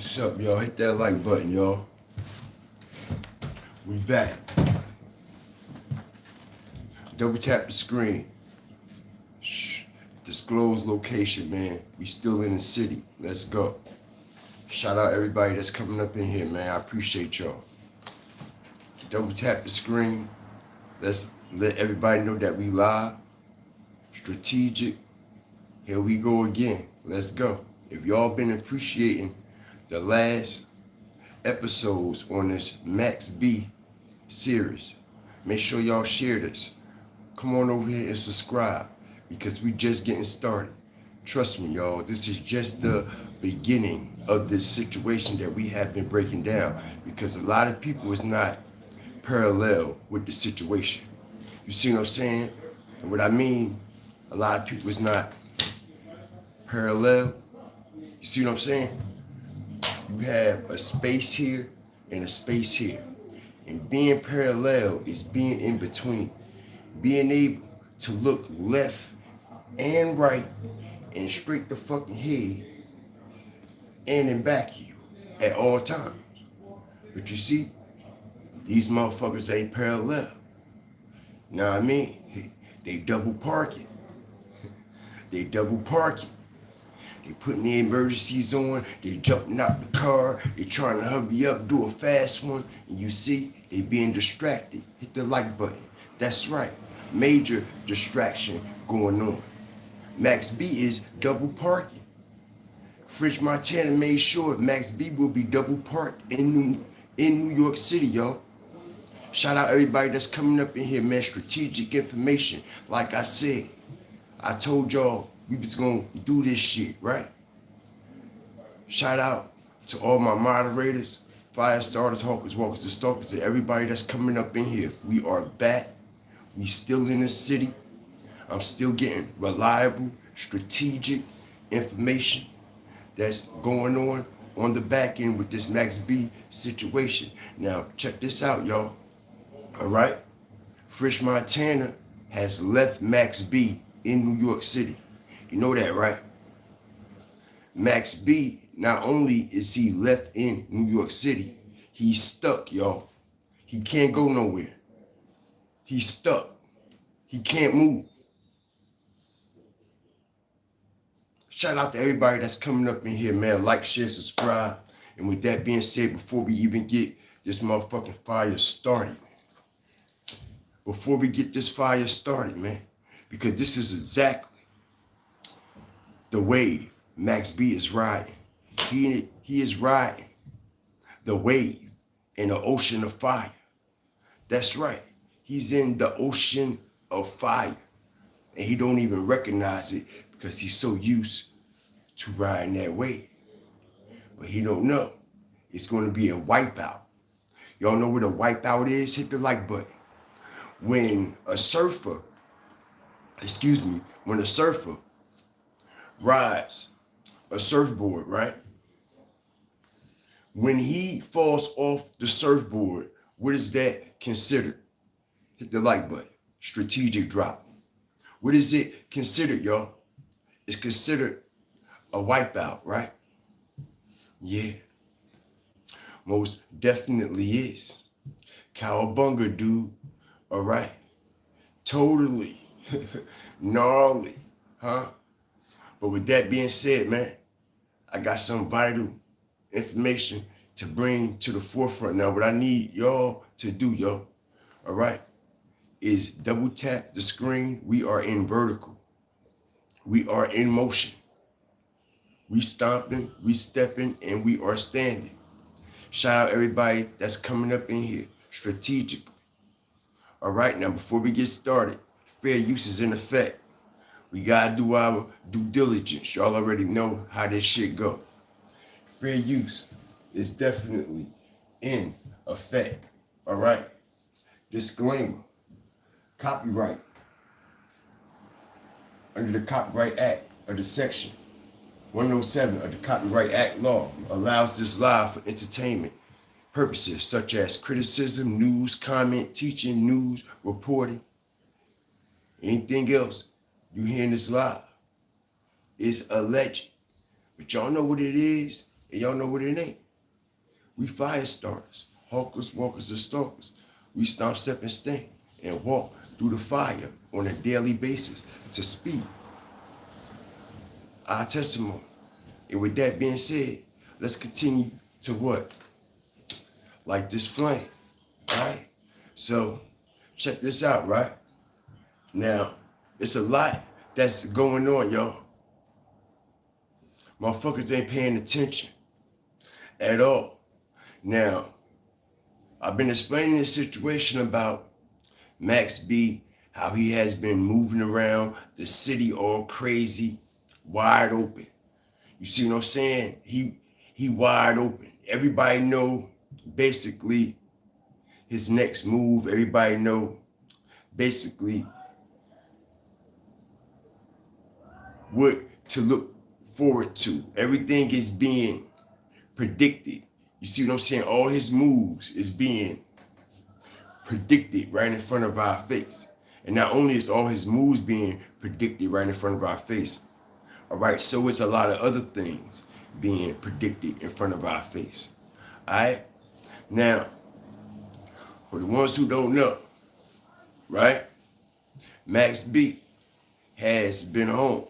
What's up, y'all? Hit that like button, y'all. We back. Double tap the screen. Shh. Disclose location, man. We still in the city. Let's go. Shout out everybody that's coming up in here, man. I appreciate y'all. Double tap the screen. Let's let everybody know that we live. Strategic. Here we go again. Let's go. If y'all been appreciating the last episodes on this Max B series, make sure y'all share this. Come on over here and subscribe because we just getting started. Trust me, y'all, this is just the beginning of this situation that we have been breaking down because a lot of people is not parallel with the situation. You see what I'm saying? And what I mean, a lot of people is not parallel. You see what I'm saying? You have a space here and a space here. And being parallel is being in between. Being able to look left and right and straight the fucking head and in back of you at all times. But you see, these motherfuckers ain't parallel. You know what I mean? They double parking. They double parking. They putting the emergencies on, they jumping out the car, they trying to hurry up, do a fast one, and you see, they being distracted. Hit the like button. That's right, major distraction going on. Max B is double parking. French Montana made sure Max B will be double parked in New York City, y'all. Shout out everybody that's coming up in here, man. Strategic information. Like I said, I told y'all, we was gonna do this shit, right? Shout out to all my moderators, fire starters, hawkers, walkers, and stalkers, and everybody that's coming up in here. We are back. We still in the city. I'm still getting reliable, strategic information that's going on the back end with this Max B situation. Now, check this out, y'all. All right? Fresh Montana has left Max B in New York City. You know that, right? Max B, not only is he left in New York City, he's stuck, y'all. He can't go nowhere. He's stuck. He can't move. Shout out to everybody that's coming up in here, man. Like, share, subscribe. And with that being said, before we even get this motherfucking fire started, man, because this is exactly the wave Max B is riding. He is riding the wave in the ocean of fire. That's right. He's in the ocean of fire. And he don't even recognize it because he's so used to riding that wave. But he don't know. It's going to be a wipeout. Y'all know what a wipeout is? Hit the like button. When a surfer rides a surfboard, right? When he falls off the surfboard, what is that considered? Hit the like button. Strategic drop. What is it considered, y'all? It's considered a wipeout, right? Yeah. Most definitely is. Cowabunga, dude. All right. Totally gnarly, huh? But with that being said, man, I got some vital information to bring to the forefront. Now, what I need y'all to do, yo, all right, is double tap the screen. We are in vertical. We are in motion. We stomping, we stepping, and we are standing. Shout out everybody that's coming up in here strategically. All right, now before we get started, fair use is in effect. We gotta do our due diligence. Y'all already know how this shit go. Fair use is definitely in effect. All right. Disclaimer. Copyright. Under the Copyright Act of the Section 107 of the Copyright Act law allows this live for entertainment purposes such as criticism, news, comment, teaching, news, reporting, anything else you hearing this live is alleged. But y'all know what it is? And y'all know what it ain't. We fire starters, hawkers, walkers, and stalkers. We stomp, step, and stink, and walk through the fire on a daily basis to speak our testimony. And with that being said, let's continue to what? Like this flame, right? So check this out, right? Now, it's a lot that's going on, y'all. Motherfuckers ain't paying attention at all. Now, I've been explaining this situation about Max B, how he has been moving around the city all crazy, wide open. You see what I'm saying? He wide open. Everybody know basically his next move. Everybody know basically what to look forward to. Everything is being predicted. You see what I'm saying? All his moves is being predicted right in front of our face. And not only is all his moves being predicted right in front of our face, all right, so it's a lot of other things being predicted in front of our face. All right? Now, for the ones who don't know, right, Max B has been home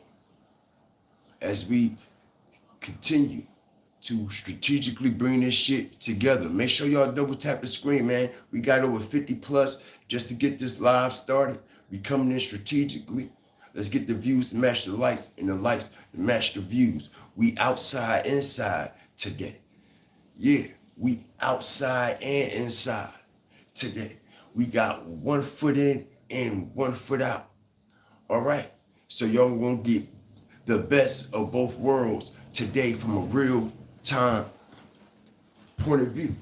as we continue to strategically bring this shit together. Make sure y'all double tap the screen, man. We got over 50 plus just to get this live started. We coming in strategically. Let's get the views to match the lights and the lights to match the views. We outside, inside today. Yeah, we outside and inside today. We got 1 foot in and 1 foot out. All right? So y'all gonna get the best of both worlds today from a real time point of view.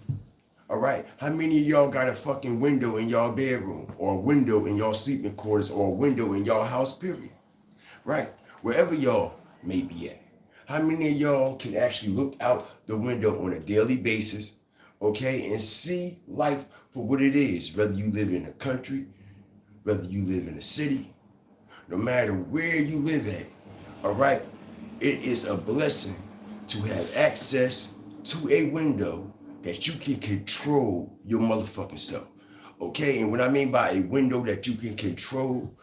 All right? How many of y'all got a fucking window in y'all bedroom, or a window in y'all sleeping quarters, or a window in y'all house, period? Right? Wherever y'all may be at. How many of y'all can actually look out the window on a daily basis, okay, and see life for what it is, whether you live in a country, whether you live in a city, no matter where you live at, all right? It is a blessing to have access to a window that you can control your motherfucking self, okay? And what I mean by a window that you can control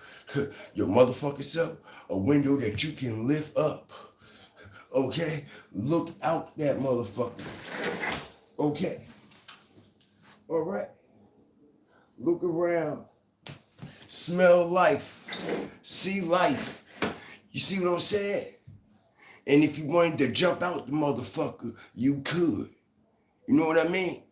your motherfucking self, a window that you can lift up, okay? Look out that motherfucker, okay? All right. Look around. Smell life. See life. You see what I'm saying? And if you wanted to jump out the motherfucker, you could. You know what I mean?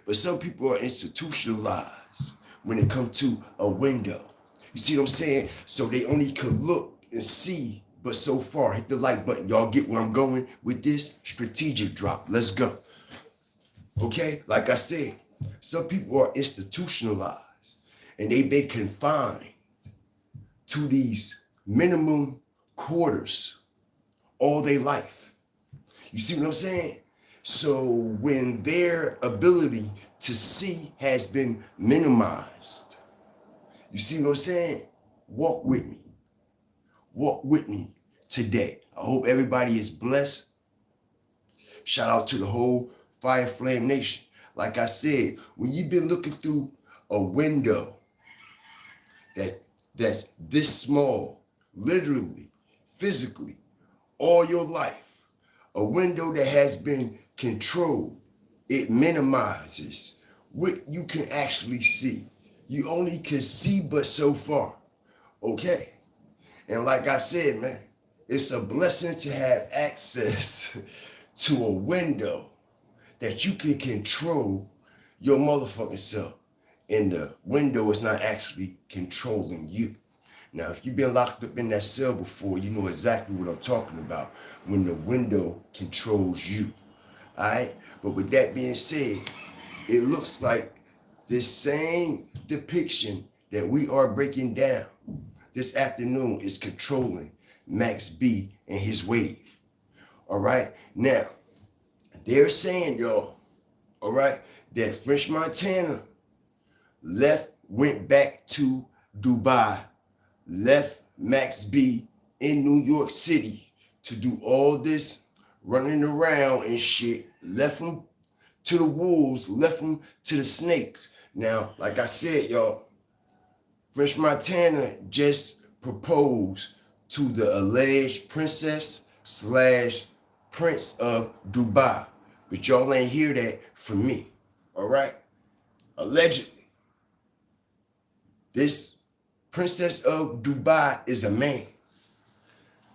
But some people are institutionalized when it comes to a window. You see what I'm saying? So they only could look and see, but so far. Hit the like button. Y'all get where I'm going with this strategic drop. Let's go. Okay? Like I said, some people are institutionalized and they've been confined to these minimum quarters all their life. You see what I'm saying? So when their ability to see has been minimized, you see what I'm saying? Walk with me. Walk with me today. I hope everybody is blessed. Shout out to the whole Fire Flame Nation. Like I said, when you've been looking through a window that's this small, literally, physically, all your life, a window that has been controlled, it minimizes what you can actually see. You only can see but so far, okay? And like I said, man, it's a blessing to have access to a window that you can control your motherfucking self. And the window is not actually controlling you. Now, if you've been locked up in that cell before, you know exactly what I'm talking about when the window controls you. All right? But with that being said, it looks like this same depiction that we are breaking down this afternoon is controlling Max B and his wave. All right? Now, they're saying, y'all, all right, that French Montana went back to Dubai, left Max B in New York City to do all this running around and shit, left him to the wolves, left him to the snakes. Now, like I said, y'all, French Montana just proposed to the alleged princess slash prince of Dubai. But y'all ain't hear that from me, all right? Allegedly, this princess of Dubai is a man,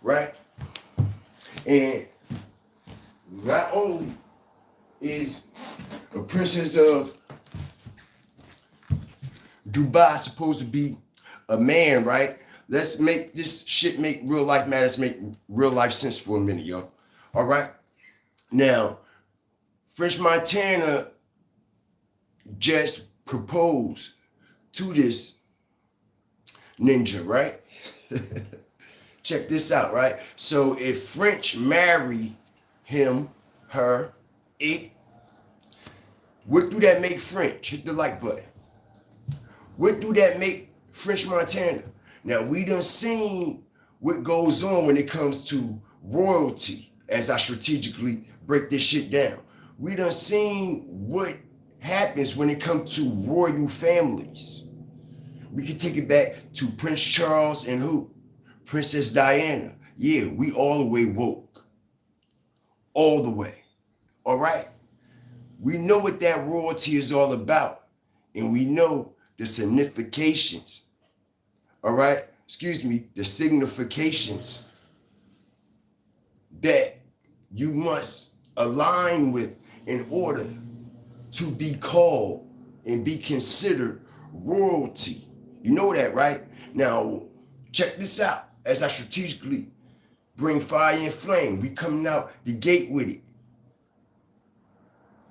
right? And not only is a princess of Dubai supposed to be a man, right? Let's make this shit make real life matters, make real life sense for a minute, y'all. All right? Now, French Montana just proposed to this ninja, right? Check this out, right? So if French marry him, her, it, what do that make French? Hit the like button. What do that make French Montana? Now, we done seen what goes on when it comes to royalty as I strategically break this shit down. We done seen what happens when it comes to royal families. We can take it back to Prince Charles and who? Princess Diana. Yeah, we all the way woke. All the way. All right? We know what that royalty is all about. And we know the significations. All right? The significations that you must align with in order to be called and be considered royalty. You know that, right? Now, check this out. As I strategically bring fire and flame, we coming out the gate with it.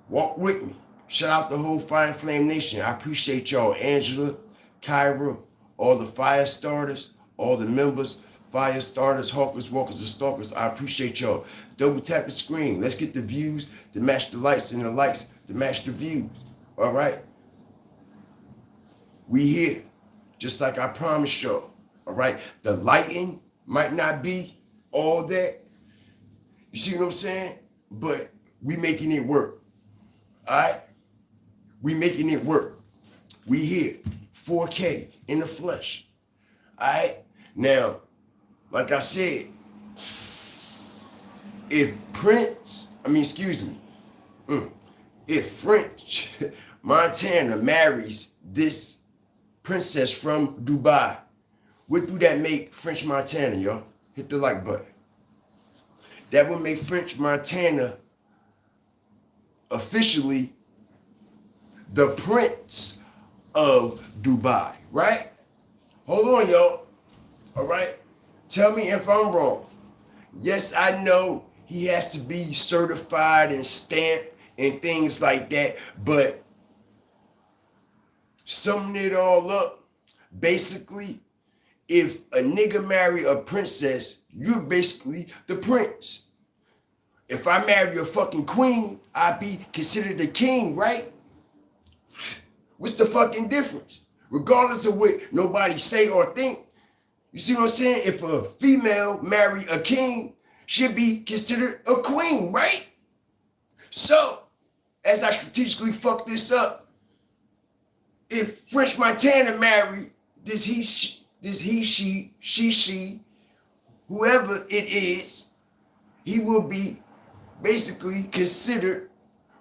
Walk with me. Shout out the whole Fire and Flame Nation. I appreciate y'all. Angela, Kyra, all the fire starters, all the members, fire starters, hawkers, walkers, and stalkers. I appreciate y'all. Double tap the screen. Let's get the views to match the lights and the lights to match the views. All right? We here, just like I promised y'all. All right? The lighting might not be all that. You see what I'm saying? But we making it work. All right? We making it work. We here. 4K in the flesh. All right? Now, like I said, if if French Montana marries this princess from Dubai, what do that make French Montana, y'all? Hit the like button. That would make French Montana officially the prince of Dubai, right? Hold on, y'all. All right? Tell me if I'm wrong. Yes, I know he has to be certified and stamped and things like that, but summing it all up, basically, if a nigga marry a princess, you're basically the prince. If I marry a fucking queen, I'd be considered the king, right? What's the fucking difference? Regardless of what nobody say or think. You see what I'm saying? If a female marry a king, she'd be considered a queen, right? So, as I strategically fuck this up, if French Montana marry this she, whoever it is, he will be basically considered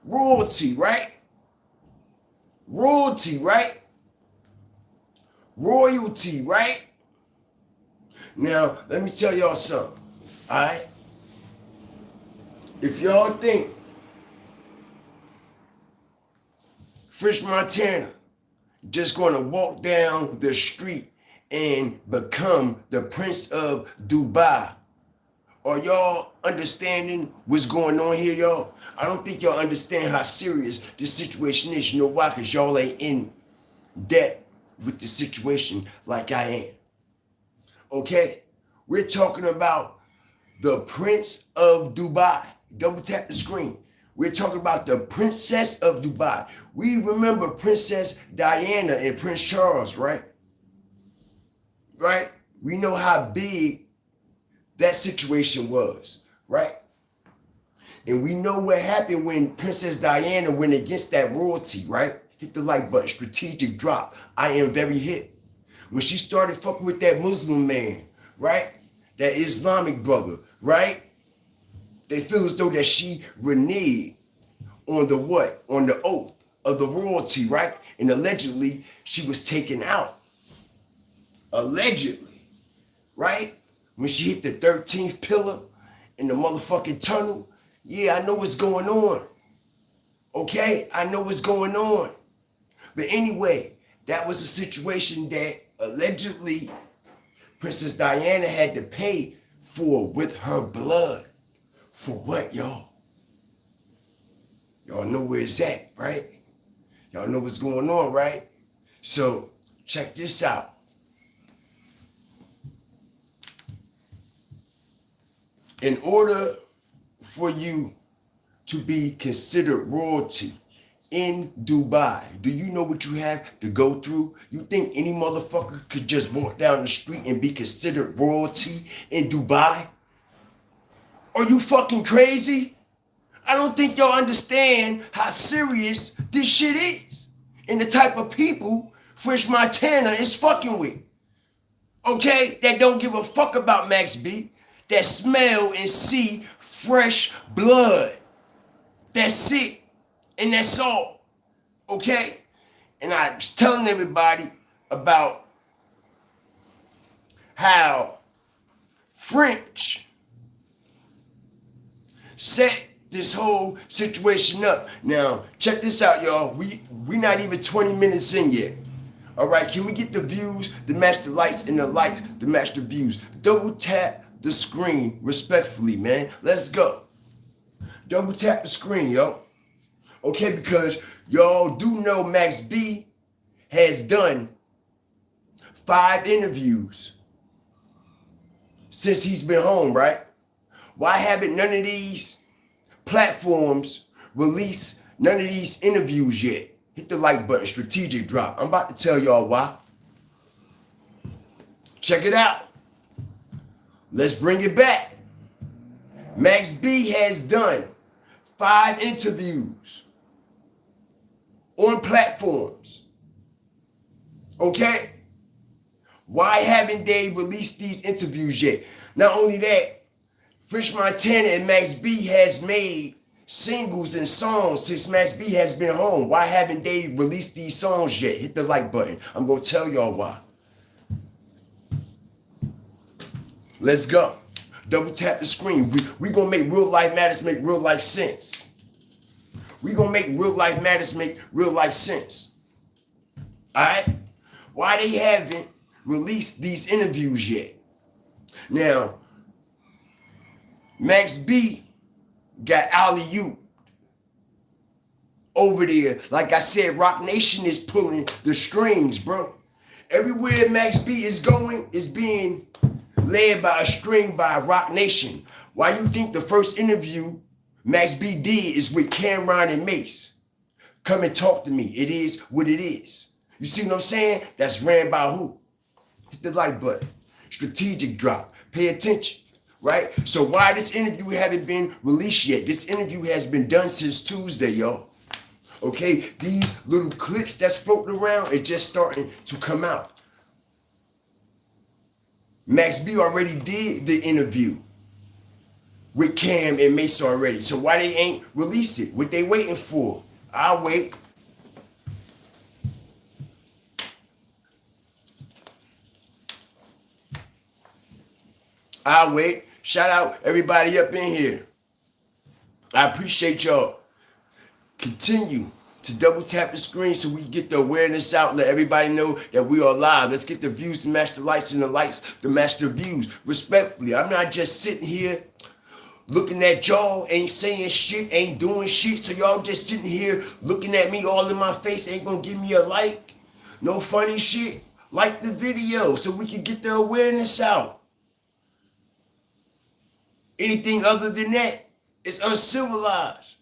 royalty, right? Royalty, right? Royalty, right? Now, let me tell y'all something, all right? If y'all think French Montana just going to walk down the street and become the Prince of Dubai, are y'all understanding what's going on here, y'all? I don't think y'all understand how serious this situation is. You know why? Because y'all ain't in debt with the situation like I am. Okay? We're talking about the Prince of Dubai. Double tap the screen. We're talking about the Princess of Dubai. We remember Princess Diana and Prince Charles, right? Right? We know how big that situation was, right? And we know what happened when Princess Diana went against that royalty, right? Hit the like button, strategic drop. I am very hip. When she started fucking with that Muslim man, right? That Islamic brother, right? They feel as though that she reneged on the what? On the oath of the royalty, right? And allegedly, she was taken out. Allegedly, right? When she hit the 13th pillar in the motherfucking tunnel, yeah, I know what's going on. Okay? I know what's going on. But anyway, that was a situation that allegedly Princess Diana had to pay for with her blood. For what, y'all? Y'all know where it's at, right? Y'all know what's going on, right? So, check this out. In order for you to be considered royalty in Dubai, do you know what you have to go through? You think any motherfucker could just walk down the street and be considered royalty in Dubai? Are you fucking crazy? I don't think y'all understand how serious this shit is and the type of people French Montana is fucking with. Okay? That don't give a fuck about Max B. That smell and see fresh blood. That's it. And that's all. Okay? And I was telling everybody about how French set this whole situation up. Now, check this out, y'all. We not even 20 minutes in yet. All right, can we get the views to match the lights and the lights to match the views? Double tap the screen respectfully, man. Let's go. Double tap the screen, yo. Okay, because y'all do know Max B has done 5 interviews since he's been home, right? Why haven't none of these platforms released none of these interviews yet? Hit the like button, strategic drop. I'm about to tell y'all why. Check it out. Let's bring it back. Max B has done 5 interviews on platforms. Okay? Why haven't they released these interviews yet? Not only that, French Montana and Max B has made singles and songs since Max B has been home. Why haven't they released these songs yet? Hit the like button. I'm going to tell y'all why. Let's go. Double tap the screen. We going to make real life matters make real life sense. We going to make real life matters make real life sense. All right? Why they haven't released these interviews yet? Now, Max B got alley-ooped over there. Like I said, Rock Nation is pulling the strings, bro. Everywhere Max B is going is being led by a string by Rock Nation. Why you think the first interview Max B did is with Cameron and Mace? Come and talk to me. It is what it is. You see what I'm saying? That's ran by who? Hit the like button. Strategic drop. Pay attention. Right? So why this interview haven't been released yet? This interview has been done since Tuesday, y'all. Okay? These little clips that's floating around are just starting to come out. Max B already did the interview with Cam and Mace already. So why they ain't release it? What they waiting for? I'll wait. I'll wait. Shout out everybody up in here. I appreciate y'all. Continue to double tap the screen so we get the awareness out. Let everybody know that we are live. Let's get the views to match the lights and the lights to match the views. Respectfully, I'm not just sitting here looking at y'all, ain't saying shit, ain't doing shit. So y'all just sitting here looking at me all in my face, ain't gonna give me a like. No funny shit. Like the video so we can get the awareness out. Anything other than that is uncivilized.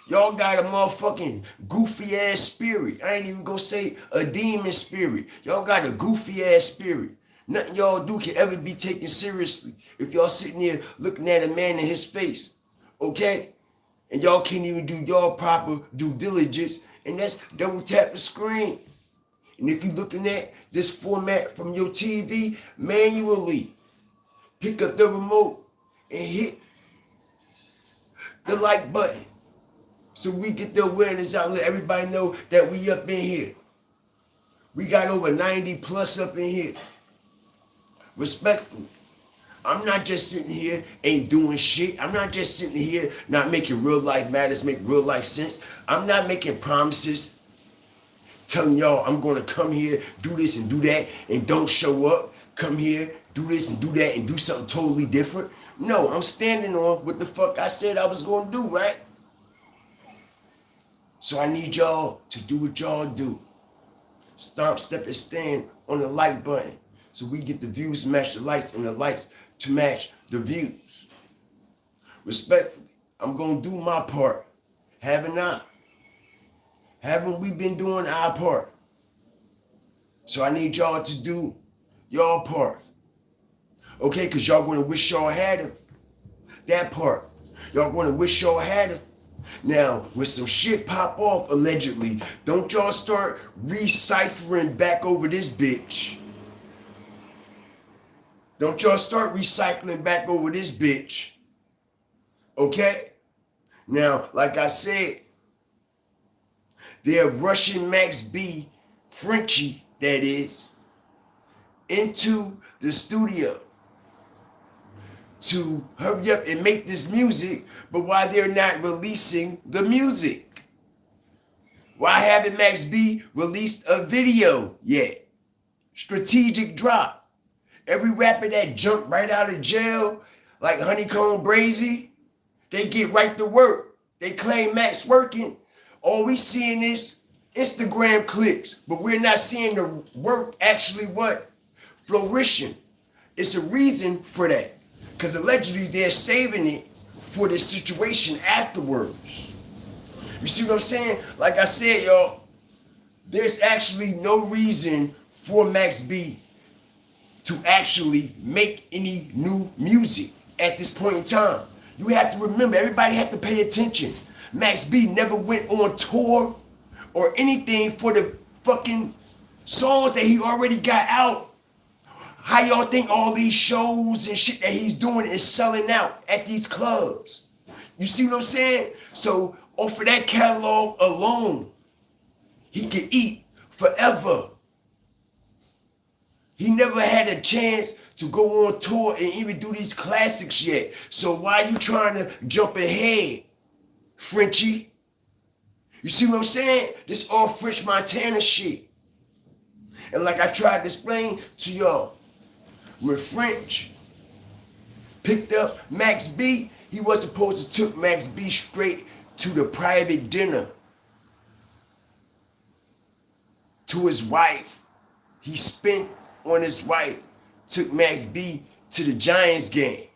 Y'all got a motherfucking goofy ass spirit. I ain't even gonna say a demon spirit. Y'all got a goofy ass spirit. Nothing y'all do can ever be taken seriously if y'all sitting here looking at a man in his face. okay? And y'all can't even do y'all proper due diligence, and that's double tap the screen. And if you're looking at this format from your TV, manually pick up the remote and hit the like button so we get the awareness out, let everybody know that we up in here. We got over 90 plus up in here. Respectfully, I'm not just sitting here ain't doing shit. I'm not just sitting here not making real life matters, make real life sense. I'm not making promises telling y'all I'm going to come here, do this and do that, and don't show up. Come here, do this and do that, and do something totally different. No, I'm standing on what the fuck I said I was going to do, right? So I need y'all to do what y'all do. Stomp, step, and stand on the like button so we get the views to match the likes and the likes to match the views. Respectfully, I'm going to do my part. Haven't I? Haven't we been doing our part? So I need y'all to do y'all part. Okay, because y'all going to wish y'all had that part. Y'all going to wish y'all had it. Now, when some shit pop off, allegedly, don't y'all start recyphering back over this bitch. Don't y'all start recycling back over this bitch. Okay? Now, like I said, they're rushing Max B, Frenchie, that is, into the studio to hurry up and make this music, but why they're not releasing the music? Why haven't Max B released a video yet? Strategic drop. Every rapper that jumped right out of jail, like Honeycomb Brazy, they get right to work. They claim Max working. All we seeing is Instagram clips, but we're not seeing the work actually what? Flourishing. It's a reason for that. Because allegedly they're saving it for this situation afterwards. You see what I'm saying? Like I said, y'all, there's actually no reason for Max B to actually make any new music at this point in time. You have to remember, everybody have to pay attention. Max B never went on tour or anything for the fucking songs that he already got out. How y'all think all these shows and shit that he's doing is selling out at these clubs? You see what I'm saying? So off of that catalog alone, he could eat forever. He never had a chance to go on tour and even do these classics yet. So why are you trying to jump ahead, Frenchie? You see what I'm saying? This all French Montana shit. And like I tried to explain to y'all, when French picked up Max B, he was supposed to took Max B straight to the private dinner to his wife. He spent on his wife, took Max B to the Giants game.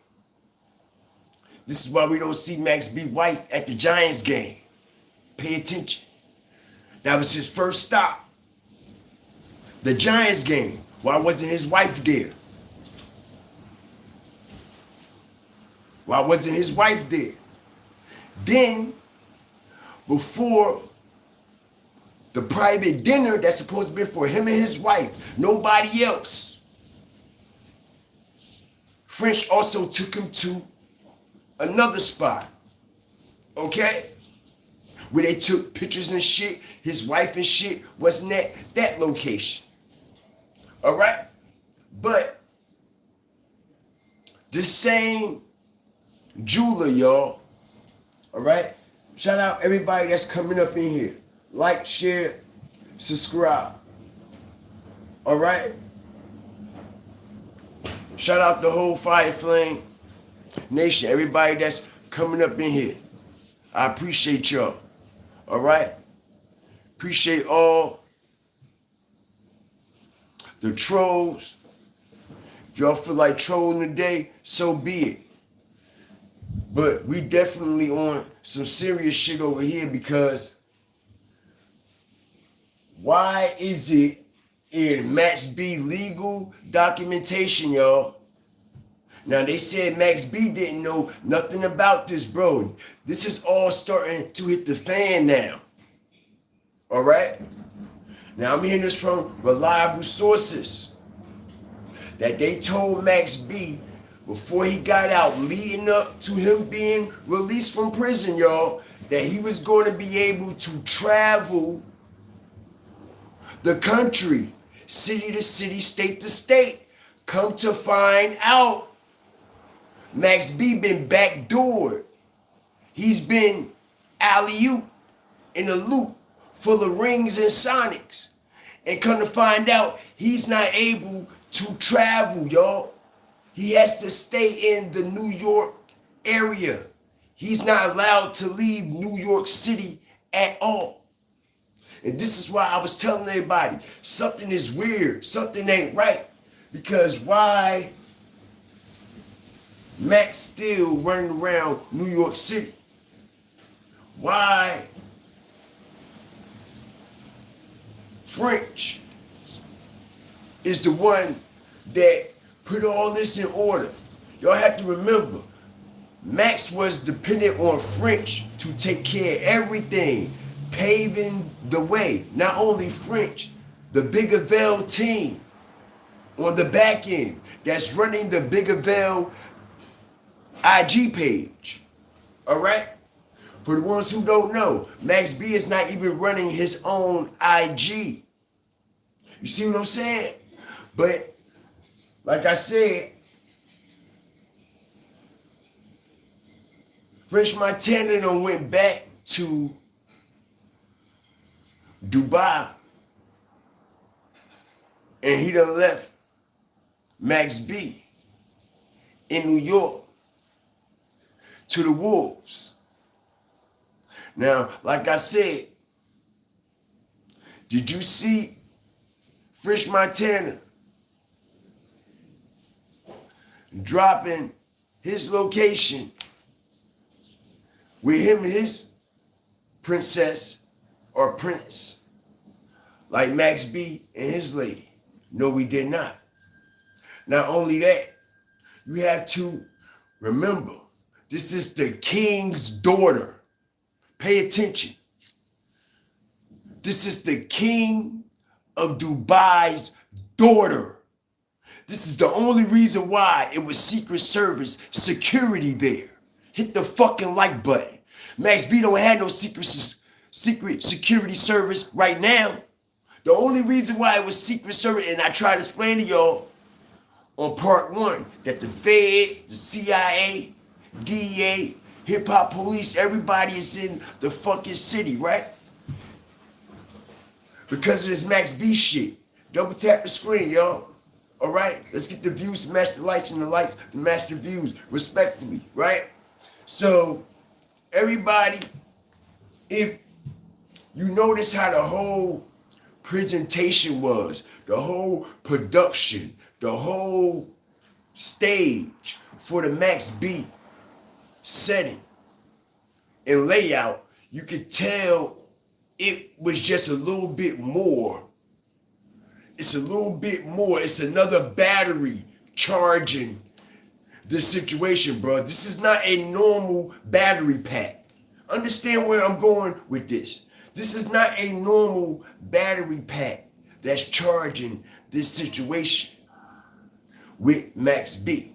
This is why we don't see Max B wife at the Giants game. Pay attention. That was his first stop. The Giants game. Why wasn't his wife there? Why wasn't his wife there? Then, before the private dinner that's supposed to be for him and his wife, nobody else, French also took him to another spot, okay? Where they took pictures and shit. His wife and shit wasn't at that location, all right? But the same jeweler, y'all, all right? Shout out everybody that's coming up in here. Like, share, subscribe, all right? Shout out the whole Fire Flame Nation, everybody that's coming up in here. I appreciate y'all, all right? Appreciate all the trolls. If y'all feel like trolling today, so be it. But we definitely on some serious shit over here, because why is it in Max B legal documentation, y'all, Now they said Max B didn't know nothing about this, bro. This is all starting to hit the fan now. All right? Now I'm hearing this from reliable sources that they told Max B before he got out, leading up to him being released from prison, y'all, that he was going to be able to travel the country, city to city, state to state. Come to find out, Max B been backdoored. He's been alley-oop in a loop full of rings and sonics. And come to find out, he's not able to travel, y'all. He has to stay in the New York area. He's not allowed to leave New York City at all. And this is why I was telling everybody, something is weird, something ain't right. Because why Max still running around New York City? Why French is the one that put all this in order? Y'all have to remember, Max was dependent on French to take care of everything, paving the way. Not only French, the Big Avail team on the back end that's running the Big Avail IG page. All right? For the ones who don't know, Max B is not even running his own IG. You see what I'm saying? But like I said, French Montana done went back to Dubai and he done left Max B in New York to the wolves. Now, like I said, did you see French Montana dropping his location with him and his princess or prince, like Max B and his lady? No, we did not. Not only that, you have to remember, this is the king's daughter. Pay attention. This is the king of Dubai's daughter. This is the only reason why it was Secret Service security there. Hit the fucking like button. Max B don't have no secret security service right now. The only reason why it was Secret Service, and I tried to explain to y'all on part one, that the feds, the CIA, DEA, hip hop police, everybody is in the fucking city, right? Because of this Max B shit. Double tap the screen, y'all. All right? Let's get the views to match the lights and the lights to match the views, respectfully, right? So, everybody, if you notice how the whole presentation was, the whole production, the whole stage for the Max B setting and layout, you could tell it was just a little bit more. It's a little bit more. It's another battery charging the situation, bro. This is not a normal battery pack. Understand where I'm going with this. This is not a normal battery pack that's charging this situation with Max B.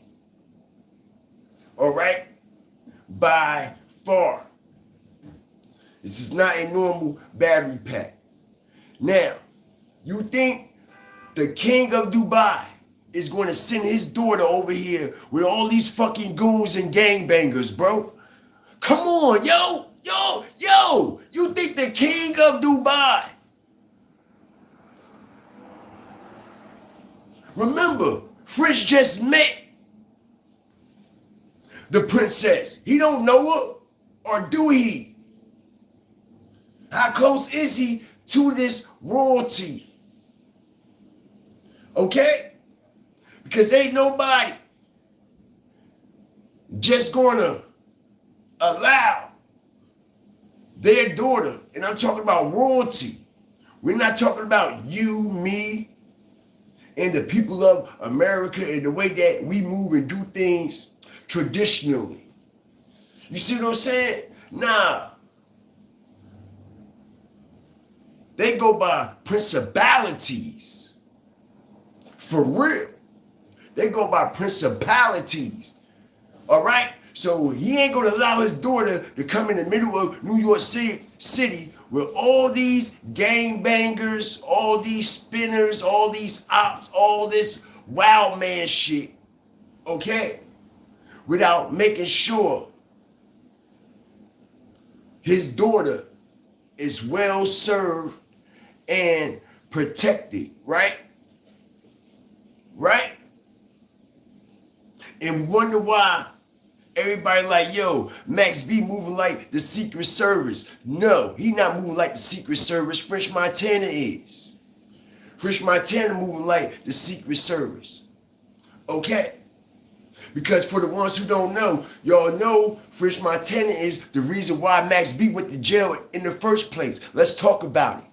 All right? By far. This is not a normal battery pack. Now, you think the king of Dubai is going to send his daughter over here with all these fucking goons and gangbangers, bro? Come on, yo. You think the king of Dubai? Remember, French just met the princess. He don't know her, or do he? How close is he to this royalty? Okay? Because ain't nobody just gonna allow their daughter, and I'm talking about royalty. We're not talking about you, me, and the people of America and the way that we move and do things traditionally. You see what I'm saying? Nah. They go by principalities. For real. They go by principalities. All right? So he ain't going to allow his daughter to come in the middle of New York City with all these gangbangers, all these spinners, all these ops, all this wild man shit, okay? Without making sure his daughter is well served and protected, right? Right? And we wonder why everybody like, yo, Max B moving like the Secret Service. No, he not moving like the Secret Service. French Montana is. French Montana moving like the Secret Service. Okay? Because for the ones who don't know, y'all know French Montana is the reason why Max B went to jail in the first place. Let's talk about it.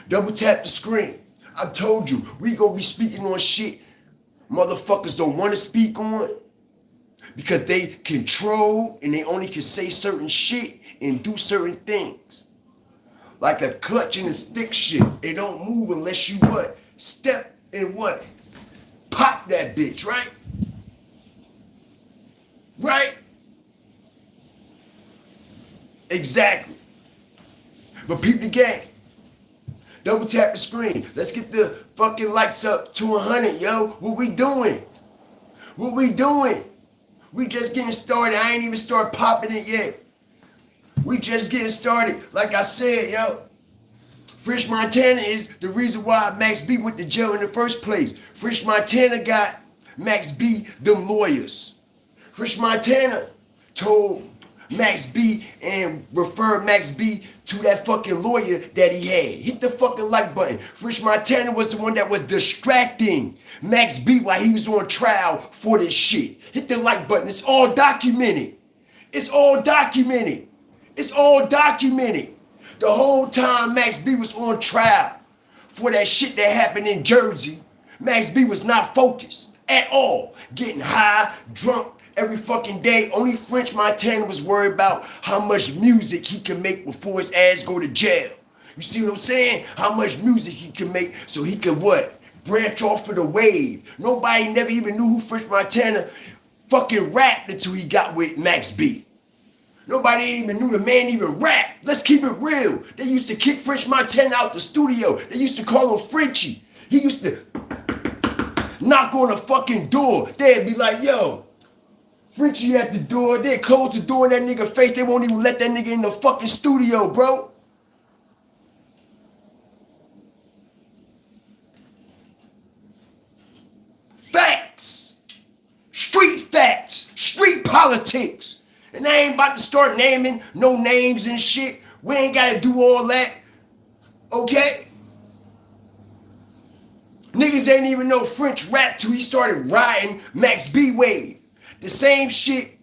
Double tap the screen. I told you, we gonna be speaking on shit motherfuckers don't want to speak on because they control and they only can say certain shit and do certain things. Like a clutch and a stick shit. It don't move unless you what? Step and what? Pop that bitch, right? Right? Exactly. But peep the game. Double tap the screen. Let's get the fucking likes up to 100, yo. What we doing? What we doing? We just getting started. I ain't even start popping it yet. We just getting started. Like I said, yo. French Montana is the reason why Max B went to jail in the first place. French Montana got Max B them lawyers. French Montana told Max B and referred Max B to that fucking lawyer that he had. Hit the fucking like button. French Montana was the one that was distracting Max B while he was on trial for this shit. Hit the like button. It's all documented. It's all documented. It's all documented. The whole time Max B was on trial for that shit that happened in Jersey, Max B was not focused at all. Getting high, drunk every fucking day. Only French Montana was worried about how much music he could make before his ass go to jail. You see what I'm saying? How much music he could make so he could what? Branch off of the wave. Nobody never even knew who French Montana fucking rapped until he got with Max B. Nobody even knew the man even rap. Let's keep it real. They used to kick French Montana out the studio. They used to call him Frenchie. He used to knock on a fucking door. They'd be like, yo, Frenchie at the door. They'd close the door in that nigga face. They won't even let that nigga in the fucking studio, bro. Facts. Street politics. And I ain't about to start naming no names and shit. We ain't got to do all that. Okay? Niggas ain't even know French rap till he started riding Max B wave. The same shit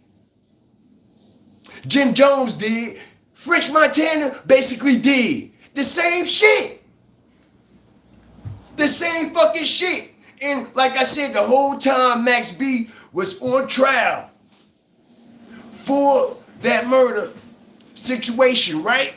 Jim Jones did, French Montana basically did. The same shit. The same fucking shit. And like I said, the whole time Max B was on trial for that murder situation, right?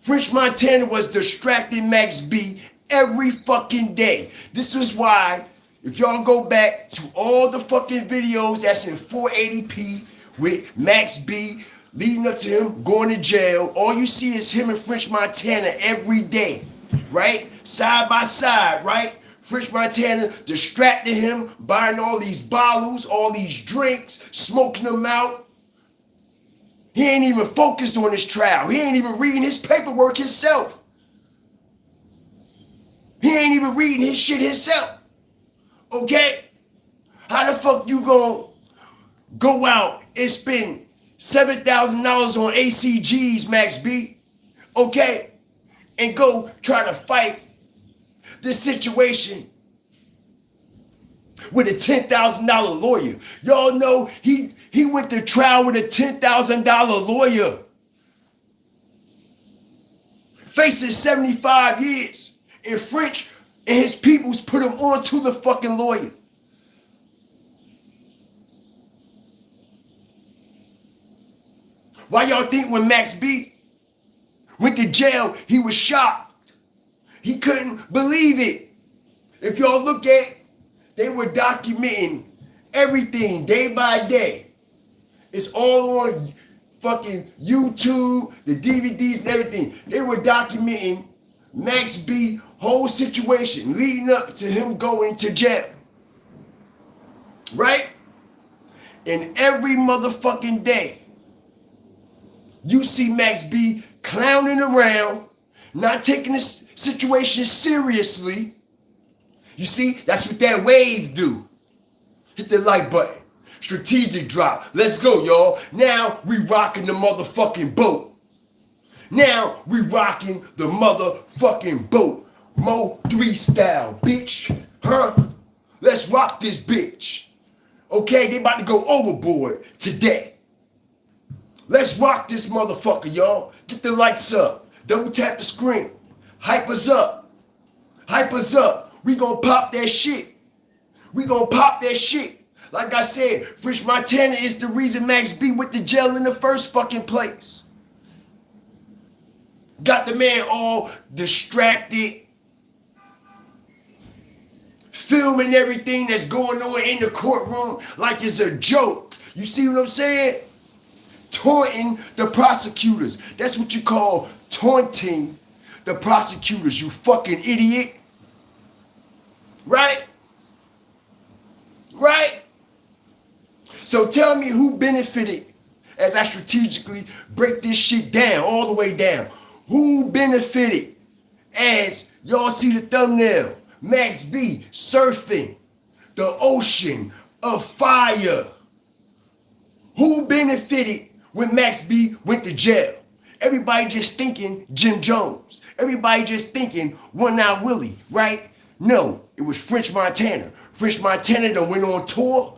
French Montana was distracting Max B every fucking day. This was why, if y'all go back to all the fucking videos that's in 480p with Max B leading up to him going to jail, all you see is him and French Montana every day, right? Side by side, right? French Montana distracting him, buying all these bottles, all these drinks, smoking them out. He ain't even focused on his trial. He ain't even reading his paperwork himself. He ain't even reading his shit himself. Okay? How the fuck you gonna go out and spend $7,000 on ACGs, Max B? Okay? And go try to fight this situation with a $10,000 lawyer. Y'all know he went to trial with a $10,000 lawyer. Facing 75 years. And French And his peoples put him on to the fucking lawyer. Why y'all think when Max B went to jail, he was shocked? He couldn't believe it. If y'all look at, they were documenting everything day by day. It's all on fucking YouTube, the DVDs and everything. They were documenting Max B whole situation leading up to him going to jail. Right? And every motherfucking day, you see Max B clowning around, not taking this situation seriously. You see, that's what that wave do. Hit the like button. Strategic drop. Let's go, y'all. Now we rocking the motherfucking boat. Now we rocking the motherfucking boat. Mo 3 style, bitch. Huh? Let's rock this bitch. Okay, they about to go overboard today. Let's rock this motherfucker, y'all. Get the lights up. Double tap the screen. Hype us up. Hype us up. We gonna pop that shit. We gonna pop that shit. Like I said, French Montana is the reason Max B went to jail in the first fucking place. Got the man all distracted. Filming everything that's going on in the courtroom like it's a joke. You see what I'm saying? Taunting the prosecutors. That's what you call taunting the prosecutors, you fucking idiot. Right? Right? So tell me who benefited as I strategically break this shit down, all the way down. Who benefited as y'all see the thumbnail? Max B surfing the ocean of fire. Who benefited when Max B went to jail? Everybody just thinking Jim Jones. Everybody just thinking One Eye Willie, right? No, it was French Montana. French Montana done went on tour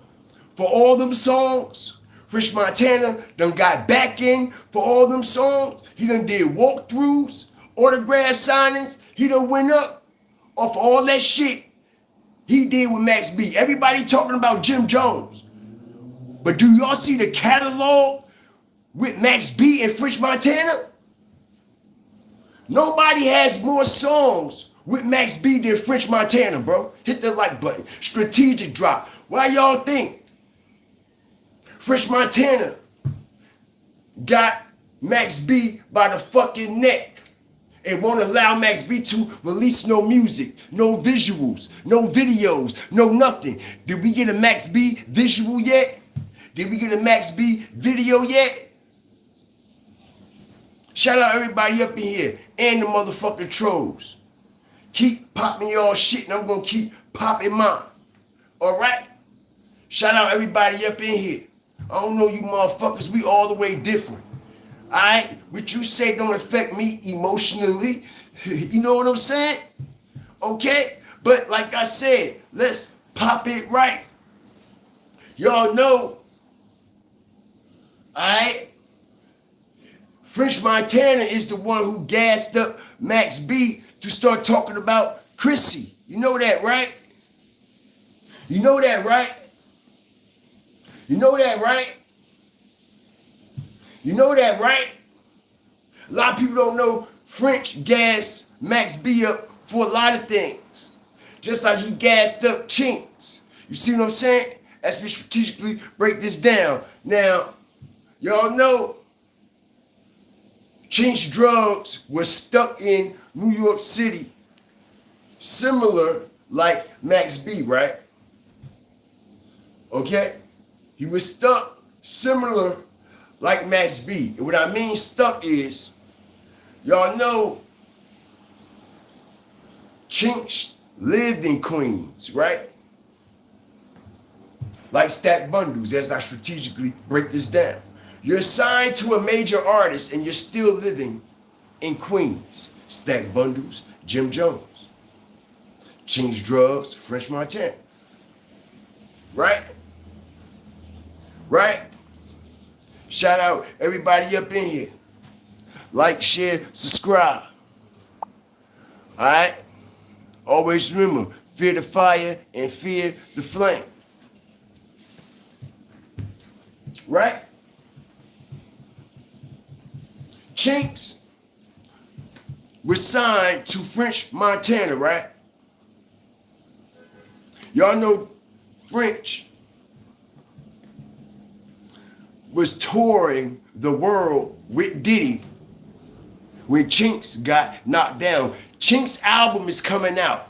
for all them songs. French Montana done got back in for all them songs. He done did walkthroughs, autograph signings. He done went up off all that shit he did with Max B. Everybody talking about Jim Jones. But do y'all see the catalog with Max B and French Montana? Nobody has more songs with Max B than French Montana, bro. Hit the like button. Strategic drop. Why y'all think French Montana got Max B by the fucking neck and won't allow Max B to release no music, no visuals, no videos, no nothing? Did we get a Max B visual yet? Did we get a Max B video yet? Shout out everybody up in here and the motherfucking trolls. Keep popping y'all shit and I'm gonna keep popping mine. All right? Shout out everybody up in here. I don't know you motherfuckers, we all the way different. All right? What you say don't affect me emotionally. You know what I'm saying? Okay? But like I said, let's pop it right. Y'all know, all right? French Montana is the one who gassed up Max B to start talking about Chrissy. You know that, right? You know that, right? You know that, right? You know that, right? A lot of people don't know French gassed Max B up for a lot of things. Just like he gassed up CHINX. You see what I'm saying? As we strategically break this down. Now, y'all know CHINX drugs was stuck in New York City, similar like Max B, right? Okay? He was stuck similar like Max B. And what I mean stuck is, y'all know CHINX lived in Queens, right? Like stack bundles as I strategically break this down. You're signed to a major artist and you're still living in Queens. Stack bundles, Jim Jones. CHINX drugs, French Montana. Right? Right? Shout out everybody up in here. Like, share, subscribe. Alright? Always remember, fear the fire and fear the flame. Right? CHINX was signed to French Montana, right? Y'all know French was touring the world with Diddy when CHINX got knocked down. CHINX album is coming out.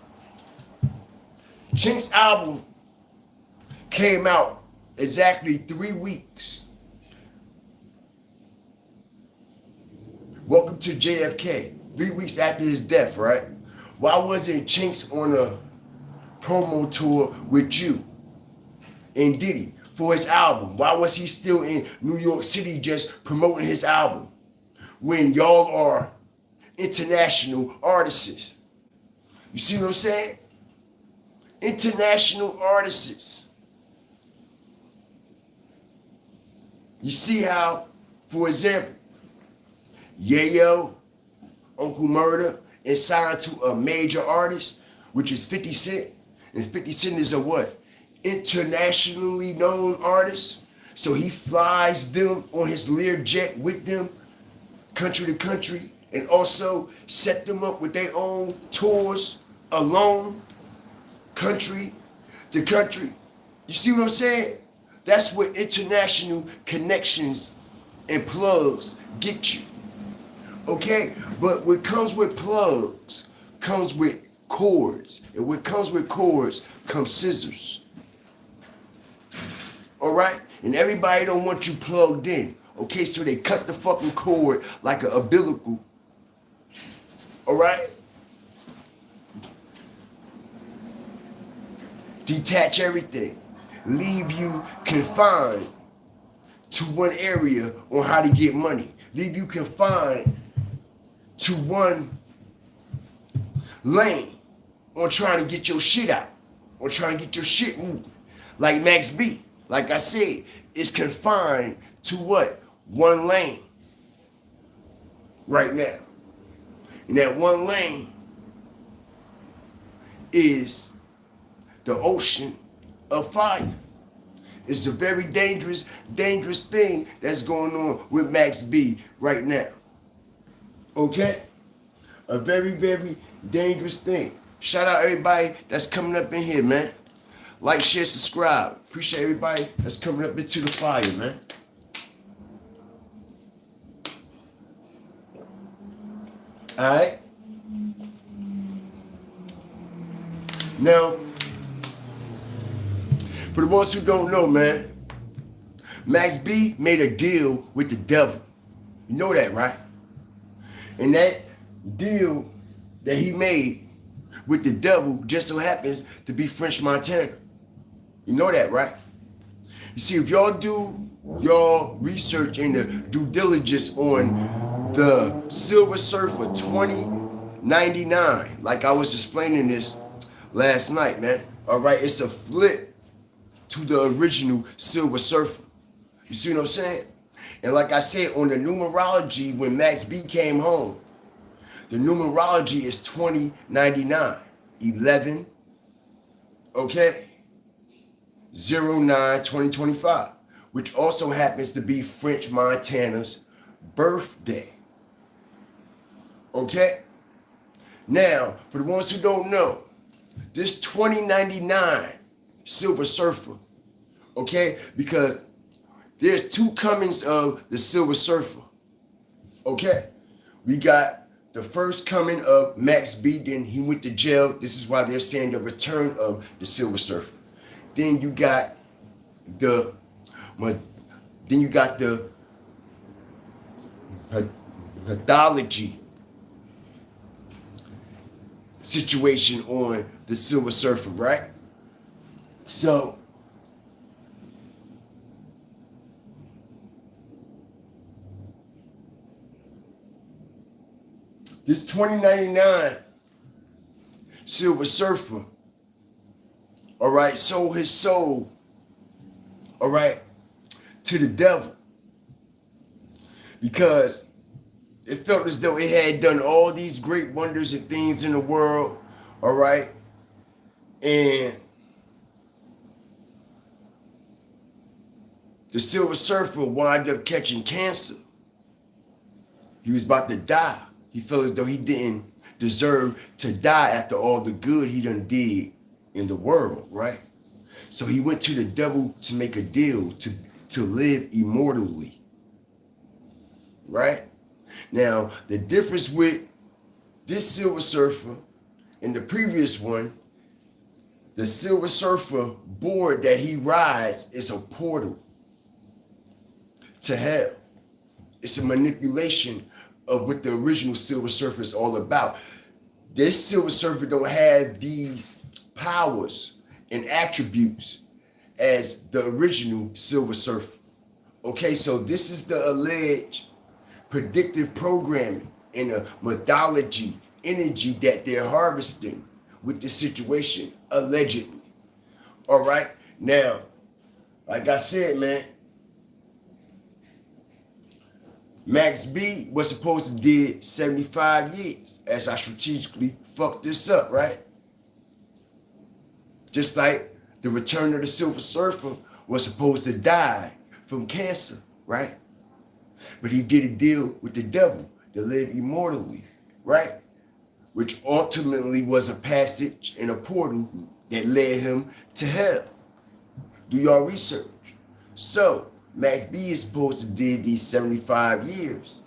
CHINX album came out exactly 3 weeks. Welcome to JFK. 3 weeks after his death, right? Why wasn't CHINX on a promo tour with you and Diddy for his album? Why was he still in New York City just promoting his album when y'all are international artists? You see what I'm saying? International artists. You see how, for example, Yayo, Uncle Murder, is signed to a major artist, which is 50 Cent. And 50 Cent is a what? Internationally known artist. So he flies them on his Learjet with them, country to country, and also set them up with their own tours alone, country to country. You see what I'm saying? That's what international connections and plugs get you. Okay? But what comes with plugs comes with cords. And what comes with cords comes scissors. Alright? And everybody don't want you plugged in. Okay, so they cut the fucking cord like an umbilical. Alright? Detach everything. Leave you confined to one area on how to get money. Leave you confined to one lane on trying to get your shit out, on trying to get your shit moving. Like Max B, like I said, is confined to what? One lane right now. And that one lane is the ocean of fire. It's a very dangerous thing that's going on with Max B right now. Okay? A very, very dangerous thing. Shout out everybody that's coming up in here, man. Like, share, subscribe. Appreciate everybody that's coming up into the fire, man. Alright? Now, for the ones who don't know, man, Max B made a deal with the devil. You know that, right? And that deal that he made with the devil just so happens to be French Montana. You know that, right? You see, if y'all do y'all research and the due diligence on the Silver Surfer 2099, like I was explaining this last night, man. All right, it's a flip to the original Silver Surfer. You see what I'm saying? And like I said, on the numerology, when Max B came home, the numerology is 2099, 11, okay, 09-2025, which also happens to be French Montana's birthday. Okay? Now, for the ones who don't know, this 2099 Silver Surfer, okay, because there's two comings of the Silver Surfer, okay? We got the first coming of Max B, then he went to jail. This is why they're saying the return of the Silver Surfer. Then you got the pathology situation on the Silver Surfer, right? So this 2099 Silver Surfer, all right, sold his soul, all right, to the devil because it felt as though it had done all these great wonders and things in the world, All right. And the Silver Surfer wound up catching cancer. He was about to die. He felt as though he didn't deserve to die after all the good he done did in the world, right? So he went to the devil to make a deal to live immortally, right? Now, the difference with this Silver Surfer and the previous one, the Silver Surfer board that he rides is a portal to hell. It's a manipulation of what the original Silver Surfer is all about. This Silver Surfer don't have these powers and attributes as the original Silver Surfer. Okay, so this is the alleged predictive programming and the mythology energy that they're harvesting with this situation, allegedly. All right, now, like I said, man, Max B was supposed to did 75 years as I strategically fucked this up, right? Just like the Return of the Silver Surfer was supposed to die from cancer, right? But he did a deal with the devil to live immortally, right? Which ultimately was a passage and a portal that led him to hell. Do y'all research. So, Max B is supposed to did these 75 years.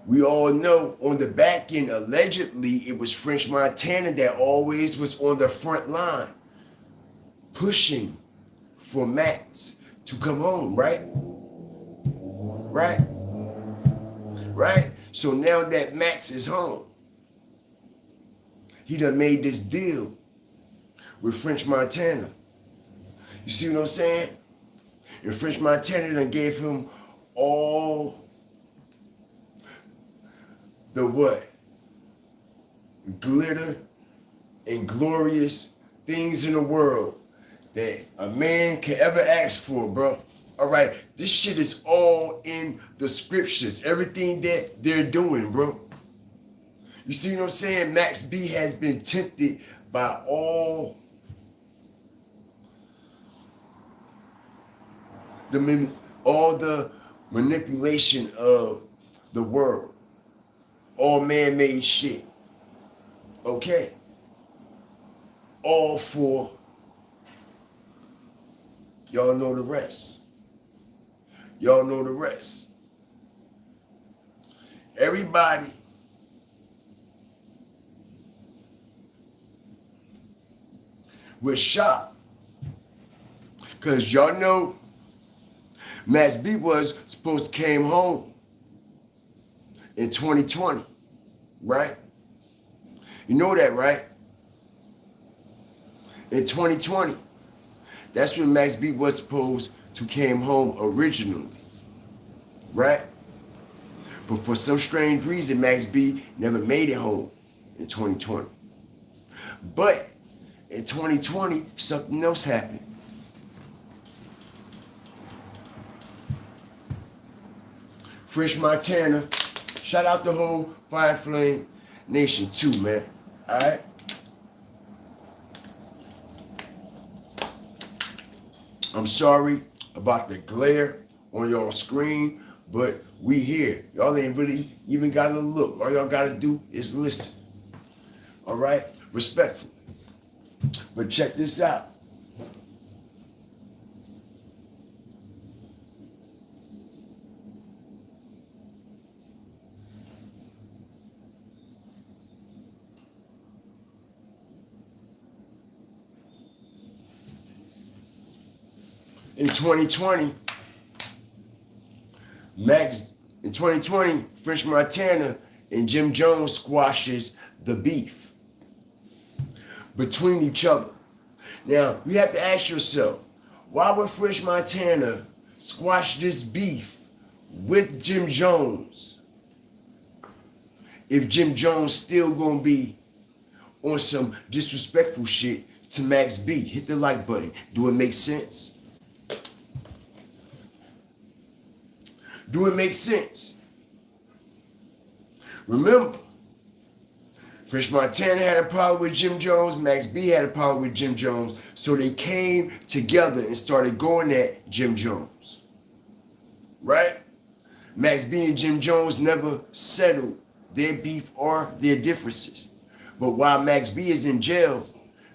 We all know on the back end, allegedly, it was French Montana that always was on the front line, pushing for Max to come home, right? Right? Right? So now that Max is home, he done made this deal with French Montana. You see what I'm saying? And French Montana done gave him all the what? Glitter and glorious things in the world that a man can ever ask for, bro. All right, this shit is all in the scriptures, everything that they're doing, bro. You see what I'm saying? Max B has been tempted by all the manipulation of the world, all man-made shit. Okay, all for y'all know the rest. Y'all know the rest. Everybody was shocked because y'all know Max B was supposed to came home in 2020, right? You know that, right? In 2020, that's when Max B was supposed to came home originally, right? But for some strange reason, Max B never made it home in 2020. But in 2020, something else happened. French Montana, shout out the whole Fire Flame Nation too, man. All right? I'm sorry about the glare on your screen, but we here. Y'all ain't really even gotta look. All y'all gotta do is listen. All right? Respectfully. But check this out. In 2020, French Montana and Jim Jones squashes the beef between each other. Now, you have to ask yourself, why would French Montana squash this beef with Jim Jones if Jim Jones still gonna be on some disrespectful shit to Max B? Hit the like button. Do it make sense? Do it make sense? Remember, French Montana had a problem with Jim Jones. Max B had a problem with Jim Jones. So they came together and started going at Jim Jones. Right? Max B and Jim Jones never settled their beef or their differences. But while Max B is in jail,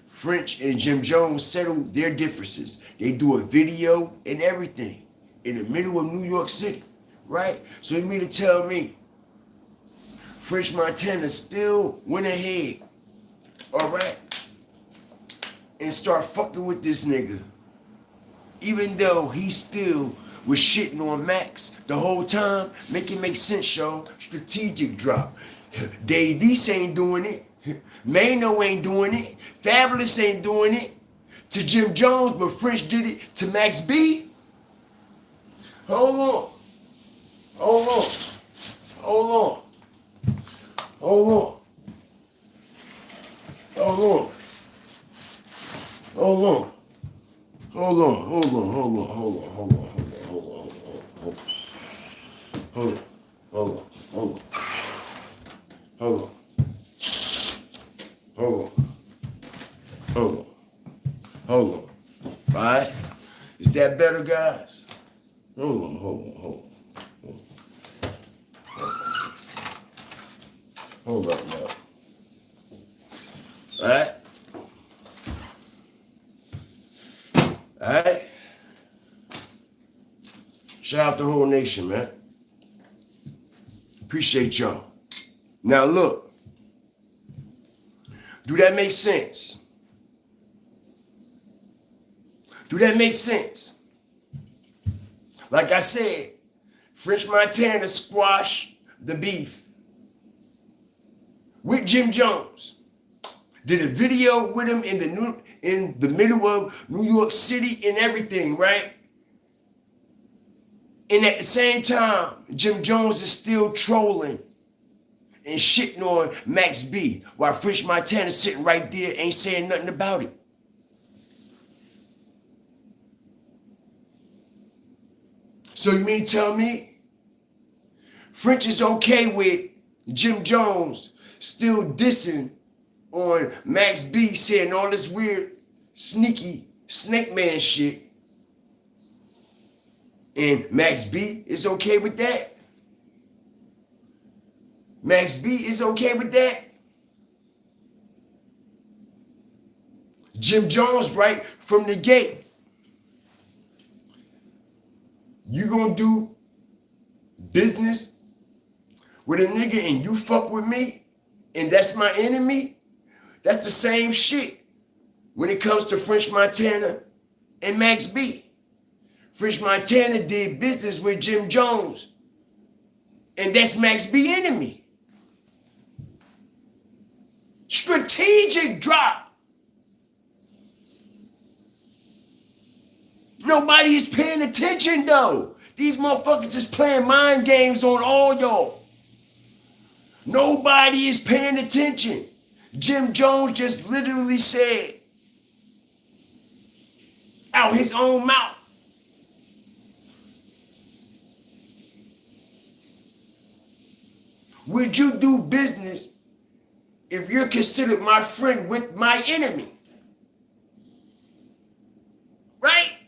French and Jim Jones settled their differences. They do a video and everything in the middle of New York City. Right? So you mean to tell me French Montana still went ahead, all right, and start fucking with this nigga, even though he still was shitting on Max the whole time? Make it make sense, y'all. Strategic drop. Dave East ain't doing it. Mano ain't doing it. Fabulous ain't doing it to Jim Jones, but French did it to Max B. Hold on. Hold on. Hold on. Hold on. Hold on. Hold on. Hold on. Hold on. Hold on. Hold on. Hold on. Hold on. Hold on. Hold on. Hold on. Hold on. Hold on. Hold on. Hold on. All right? Is that better, guys? Hold on. Hold on. Hold on. Hold up now. All right? All right? Shout out the whole nation, man. Appreciate y'all. Now look. Do that make sense? Do that make sense? Like I said, French Montana squashed the beef with Jim Jones. Did a video with him in the middle of New York City and everything, right? And at the same time, Jim Jones is still trolling and shitting on Max B, while French Montana sitting right there ain't saying nothing about it. So you mean to tell me French is okay with Jim Jones still dissing on Max B, saying all this weird, sneaky, snake man shit, and Max B is okay with that? Max B is okay with that? Jim Jones, right from the gate, you gonna do business with a nigga and you fuck with me and that's my enemy? That's the same shit when it comes to French Montana and Max B. French Montana did business with Jim Jones and that's Max B enemy. Strategic drop. Nobody is paying attention though. These motherfuckers is playing mind games on all y'all. Nobody is paying attention. Jim Jones just literally said out his own mouth, would you do business if you're considered my friend with my enemy? Right?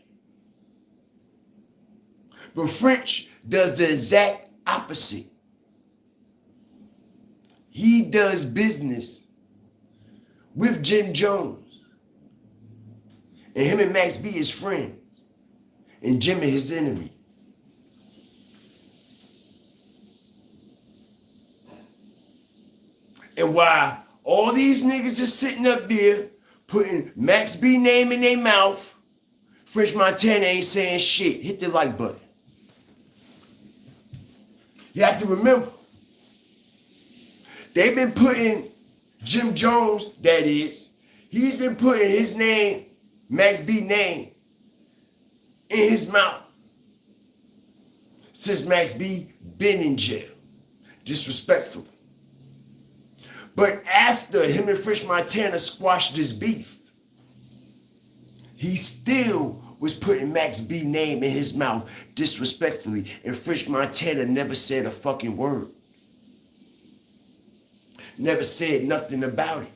But French does the exact opposite. He does business with Jim Jones. And him and Max B is friends. And Jim is his enemy. And while all these niggas are sitting up there putting Max B name in their mouth, French Montana ain't saying shit. Hit the like button. You have to remember, they've been putting Jim Jones, that is, he's been putting his name, Max B name, in his mouth since Max B been in jail, disrespectfully. But after him and French Montana squashed this beef, he still was putting Max B name in his mouth disrespectfully, and French Montana never said a fucking word. never said nothing about it.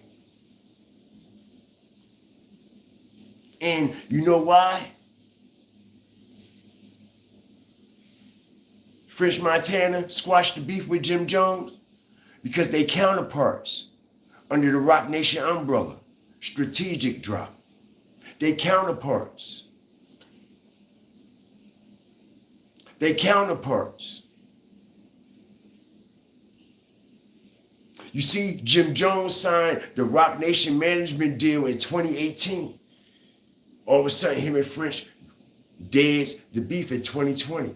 And you know why? French Montana squashed the beef with Jim Jones because they counterparts under the Roc Nation umbrella. Strategic drop. They counterparts. They counterparts. You see, Jim Jones signed the Roc Nation management deal in 2018. All of a sudden, him and French deads the beef in 2020.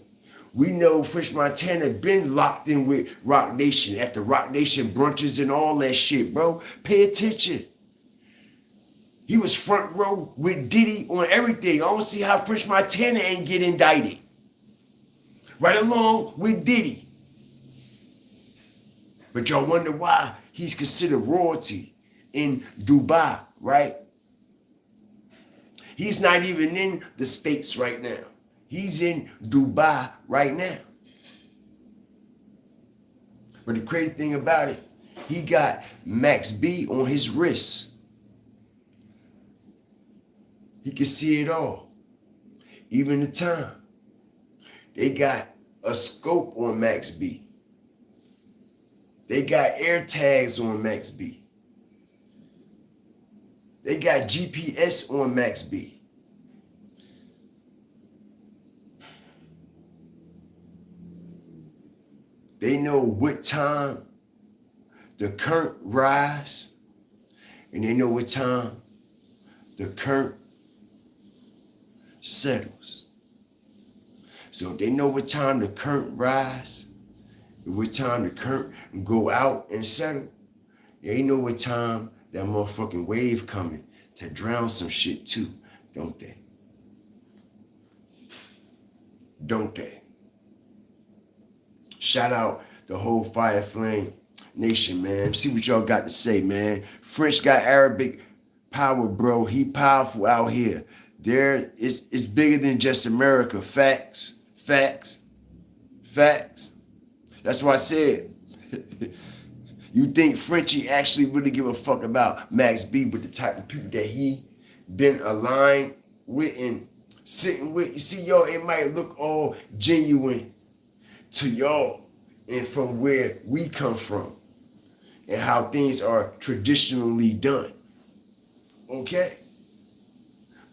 We know French Montana been locked in with Roc Nation at the Roc Nation brunches and all that shit, bro. Pay attention. He was front row with Diddy on everything. I don't see how French Montana ain't get indicted. Right along with Diddy. But y'all wonder why he's considered royalty in Dubai, right? He's not even in the States right now. He's in Dubai right now. But the crazy thing about it, he got Max B on his wrist. He can see it all. Even the time. They got a scope on Max B. They got air tags on Max B. They got GPS on Max B. They know what time the current rise, and they know what time the current settles. So they know what time the current rise, and what time the current go out and settle. They know what time that motherfucking wave coming to drown some shit too, don't they? Don't they? Shout out the whole Fire Flame Nation, man. See what y'all got to say, man. French got Arabic power, bro. He powerful out here. There is, it's bigger than just America. Facts, facts, facts. That's why I said, you think Frenchie actually really give a fuck about Max B, but the type of people that he been aligned with and sitting with. You see, y'all, it might look all genuine to y'all and from where we come from and how things are traditionally done. Okay?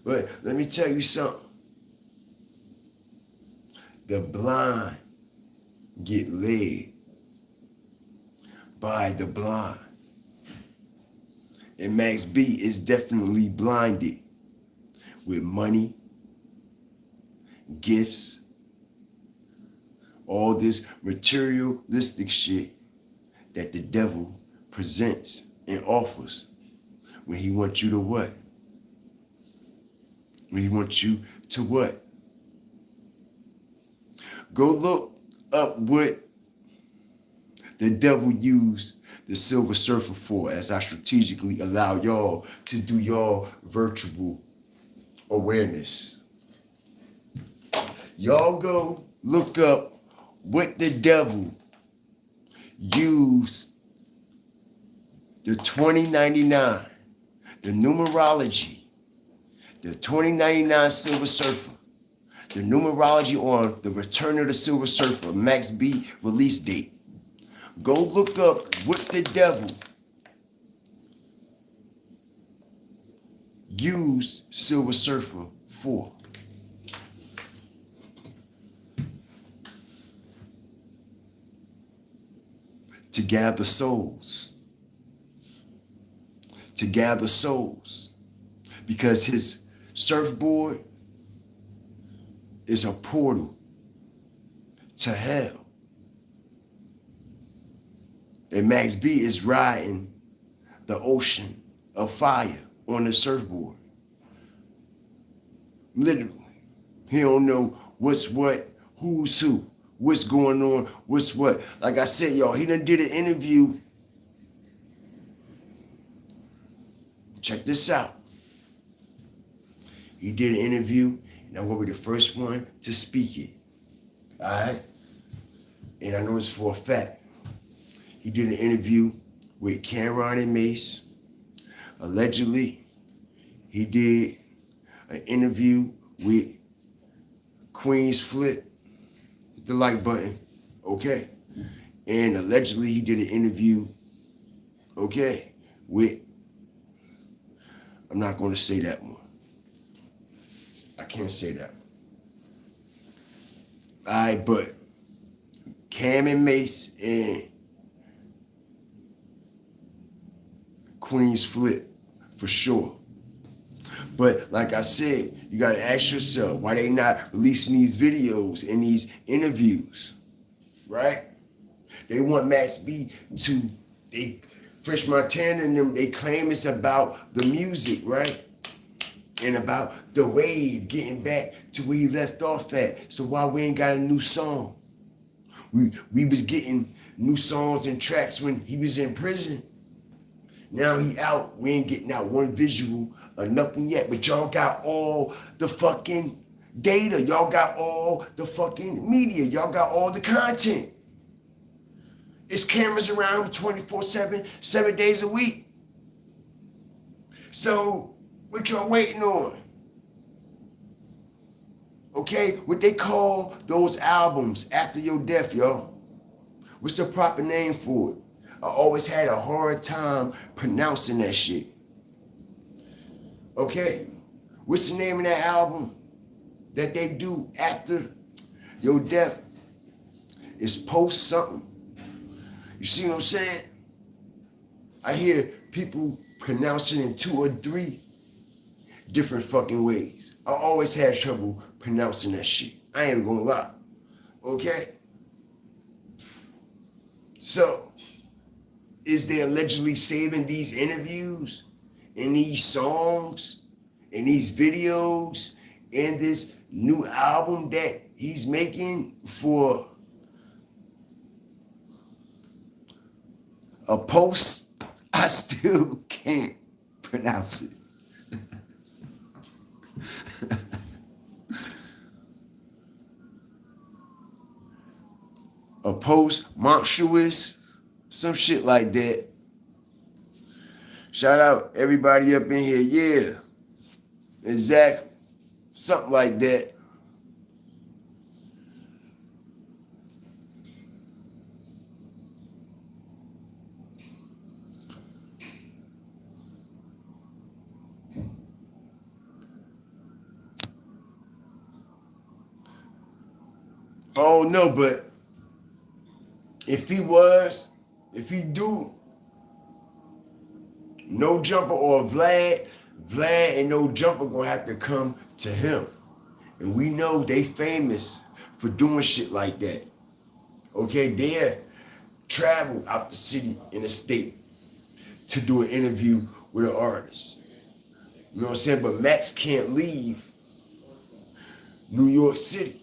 But let me tell you something. The blind get led by the blind. And Max B is definitely blinded with money, gifts, all this materialistic shit that the devil presents and offers when he wants you to what? When he wants you to what? Go look up what the devil used the Silver Surfer for, as I strategically allow y'all to do y'all virtual awareness. Y'all go look up what the devil used the 2099, the numerology, the 2099 Silver Surfer, the numerology on the Return of the Silver Surfer, Max B release date. Go look up what the devil used Silver Surfer for. To gather souls. To gather souls. Because his surfboard is a portal to hell. And Max B is riding the ocean of fire on the surfboard. Literally. He don't know what's what, who's who, what's going on, what's what. Like I said, y'all, he done did an interview. Check this out. He did an interview, and I'm going to be the first one to speak it. All right? And I know it's for a fact. He did an interview with Cameron and Mace. Allegedly, he did an interview with Queen's Flip, the like button, okay? And allegedly, he did an interview, okay, with, I'm not going to say that one. I can't say that. All right, but Cam and Mace and Queen's Flip, for sure. But like I said, you got to ask yourself, why they not releasing these videos and these interviews, right? They want Max B to, Fresh Montana and them, they claim it's about the music, right? And about the wave getting back to where he left off at. So why we ain't got a new song? We was getting new songs and tracks when he was in prison. Now he out, we ain't getting out one visual or nothing yet, but y'all got all the fucking data. Y'all got all the fucking media. Y'all got all the content. It's cameras around 24/7, 7 days a week. So what y'all waiting on? Okay, what they call those albums after your death, y'all? What's the proper name for it? I always had a hard time pronouncing that shit. Okay, what's the name of that album that they do after your death? It's post something. You see what I'm saying? I hear people pronouncing it 2 or 3 different fucking ways. I always had trouble pronouncing that shit. I ain't gonna lie. Okay? So, is they allegedly saving these interviews and these songs and these videos and this new album that he's making for a post? I still can't pronounce it. A post monstrous, some shit like that. Shout out everybody up in here. Yeah, exactly. Something like that. Oh no, but if he do, No Jumper or Vlad and No Jumper gonna have to come to him. And we know they famous for doing shit like that. Okay, they travel out the city and the state to do an interview with an artist. You know what I'm saying? But Max can't leave New York City.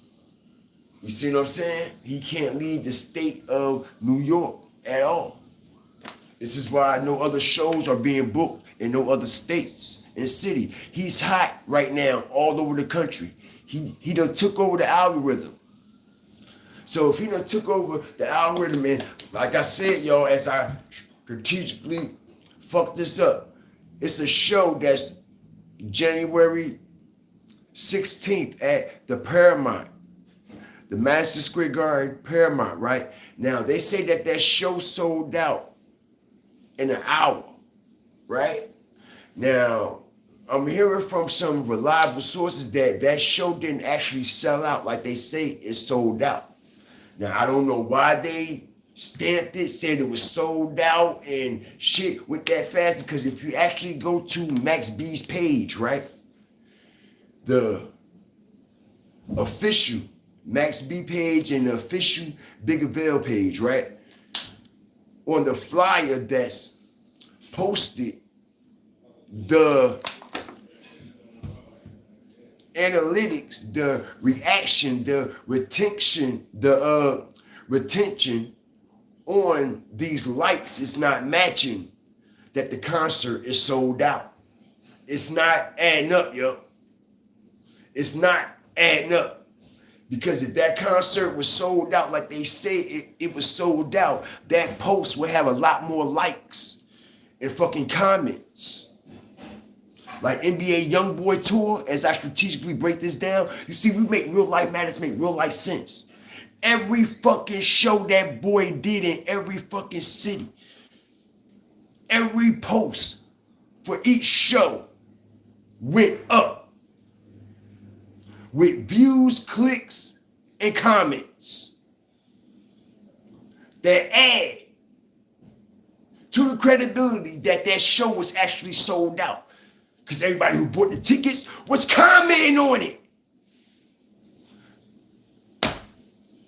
You see what I'm saying? He can't leave the state of New York at all. This is why no other shows are being booked in no other states and city. He's hot right now all over the country. He done took over the algorithm. So if he done took over the algorithm, and like I said, y'all, as I strategically fucked this up, it's a show that's January 16th at the Paramount, the Madison Square Garden Paramount, right? Now, they say that show sold out in an hour, right? Now, I'm hearing from some reliable sources that show didn't actually sell out like they say it sold out. Now, I don't know why they stamped it, said it was sold out and shit went that fast, because if you actually go to Max B's page, right? The official Max B page and the official Big Avail page, right? On the flyer that's posted, the analytics, the reaction, the retention on these likes is not matching that the concert is sold out. It's not adding up, yo. It's not adding up. Because if that concert was sold out like they say it was sold out, that post would have a lot more likes and fucking comments. Like NBA YoungBoy Tour, as I strategically break this down, you see, we make real life matters make real life sense. Every fucking show that boy did in every fucking city, every post for each show went up with views, clicks, and comments that add to the credibility that that show was actually sold out. Because everybody who bought the tickets was commenting on it.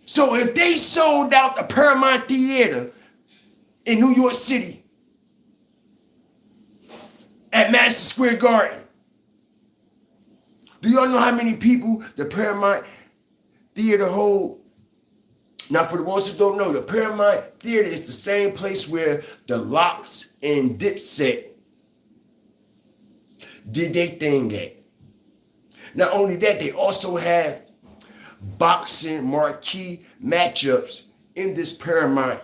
So if they sold out the Paramount Theater in New York City at Madison Square Garden, do y'all know how many people the Paramount Theater hold? Now, for the ones who don't know, the Paramount Theater is the same place where the Locks and Dipset did their thing at. Not only that, they also have boxing marquee matchups in this Paramount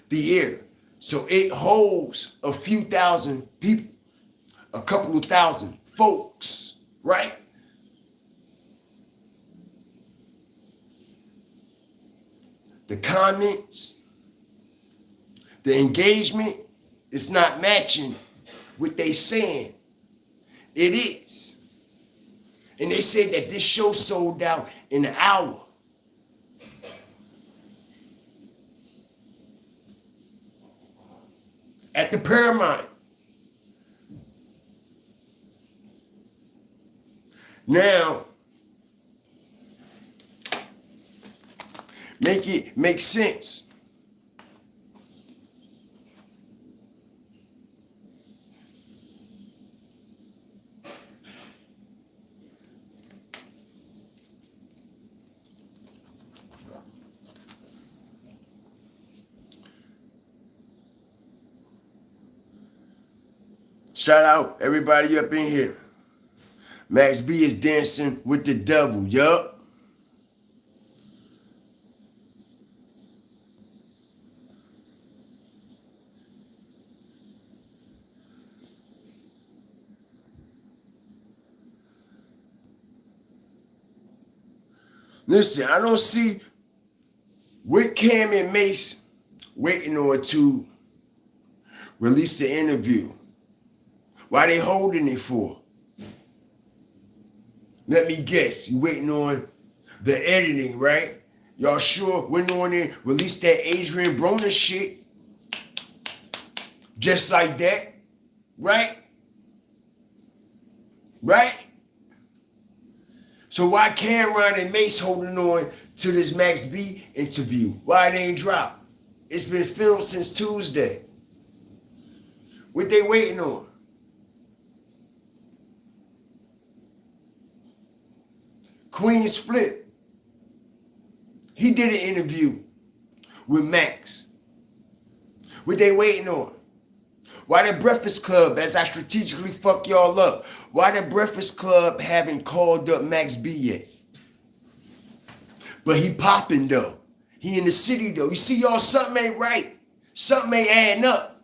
Theater. So it holds a few thousand people, a couple of thousand folks, right? The comments, the engagement is not matching what they saying it is. And they said that this show sold out in an hour. At the Paramount. Now, make it make sense. Shout out everybody up in here. Max B is dancing with the devil, yup. Listen, I don't see what Cam and Mace waiting on to release the interview. Why they holding it for? Let me guess, you waiting on the editing, right? Y'all sure went on and released that Adrian Broner shit? Just like that, right? Right? So why Cameron and Mace holding on to this Max B interview? Why it ain't dropped? It's been filmed since Tuesday. What they waiting on? Queen's Flip. He did an interview with Max. What they waiting on? Why the Breakfast Club, as I strategically fuck y'all up, why the Breakfast Club haven't called up Max B yet? But he popping though. He in the city though. You see y'all, something ain't right. Something ain't adding up.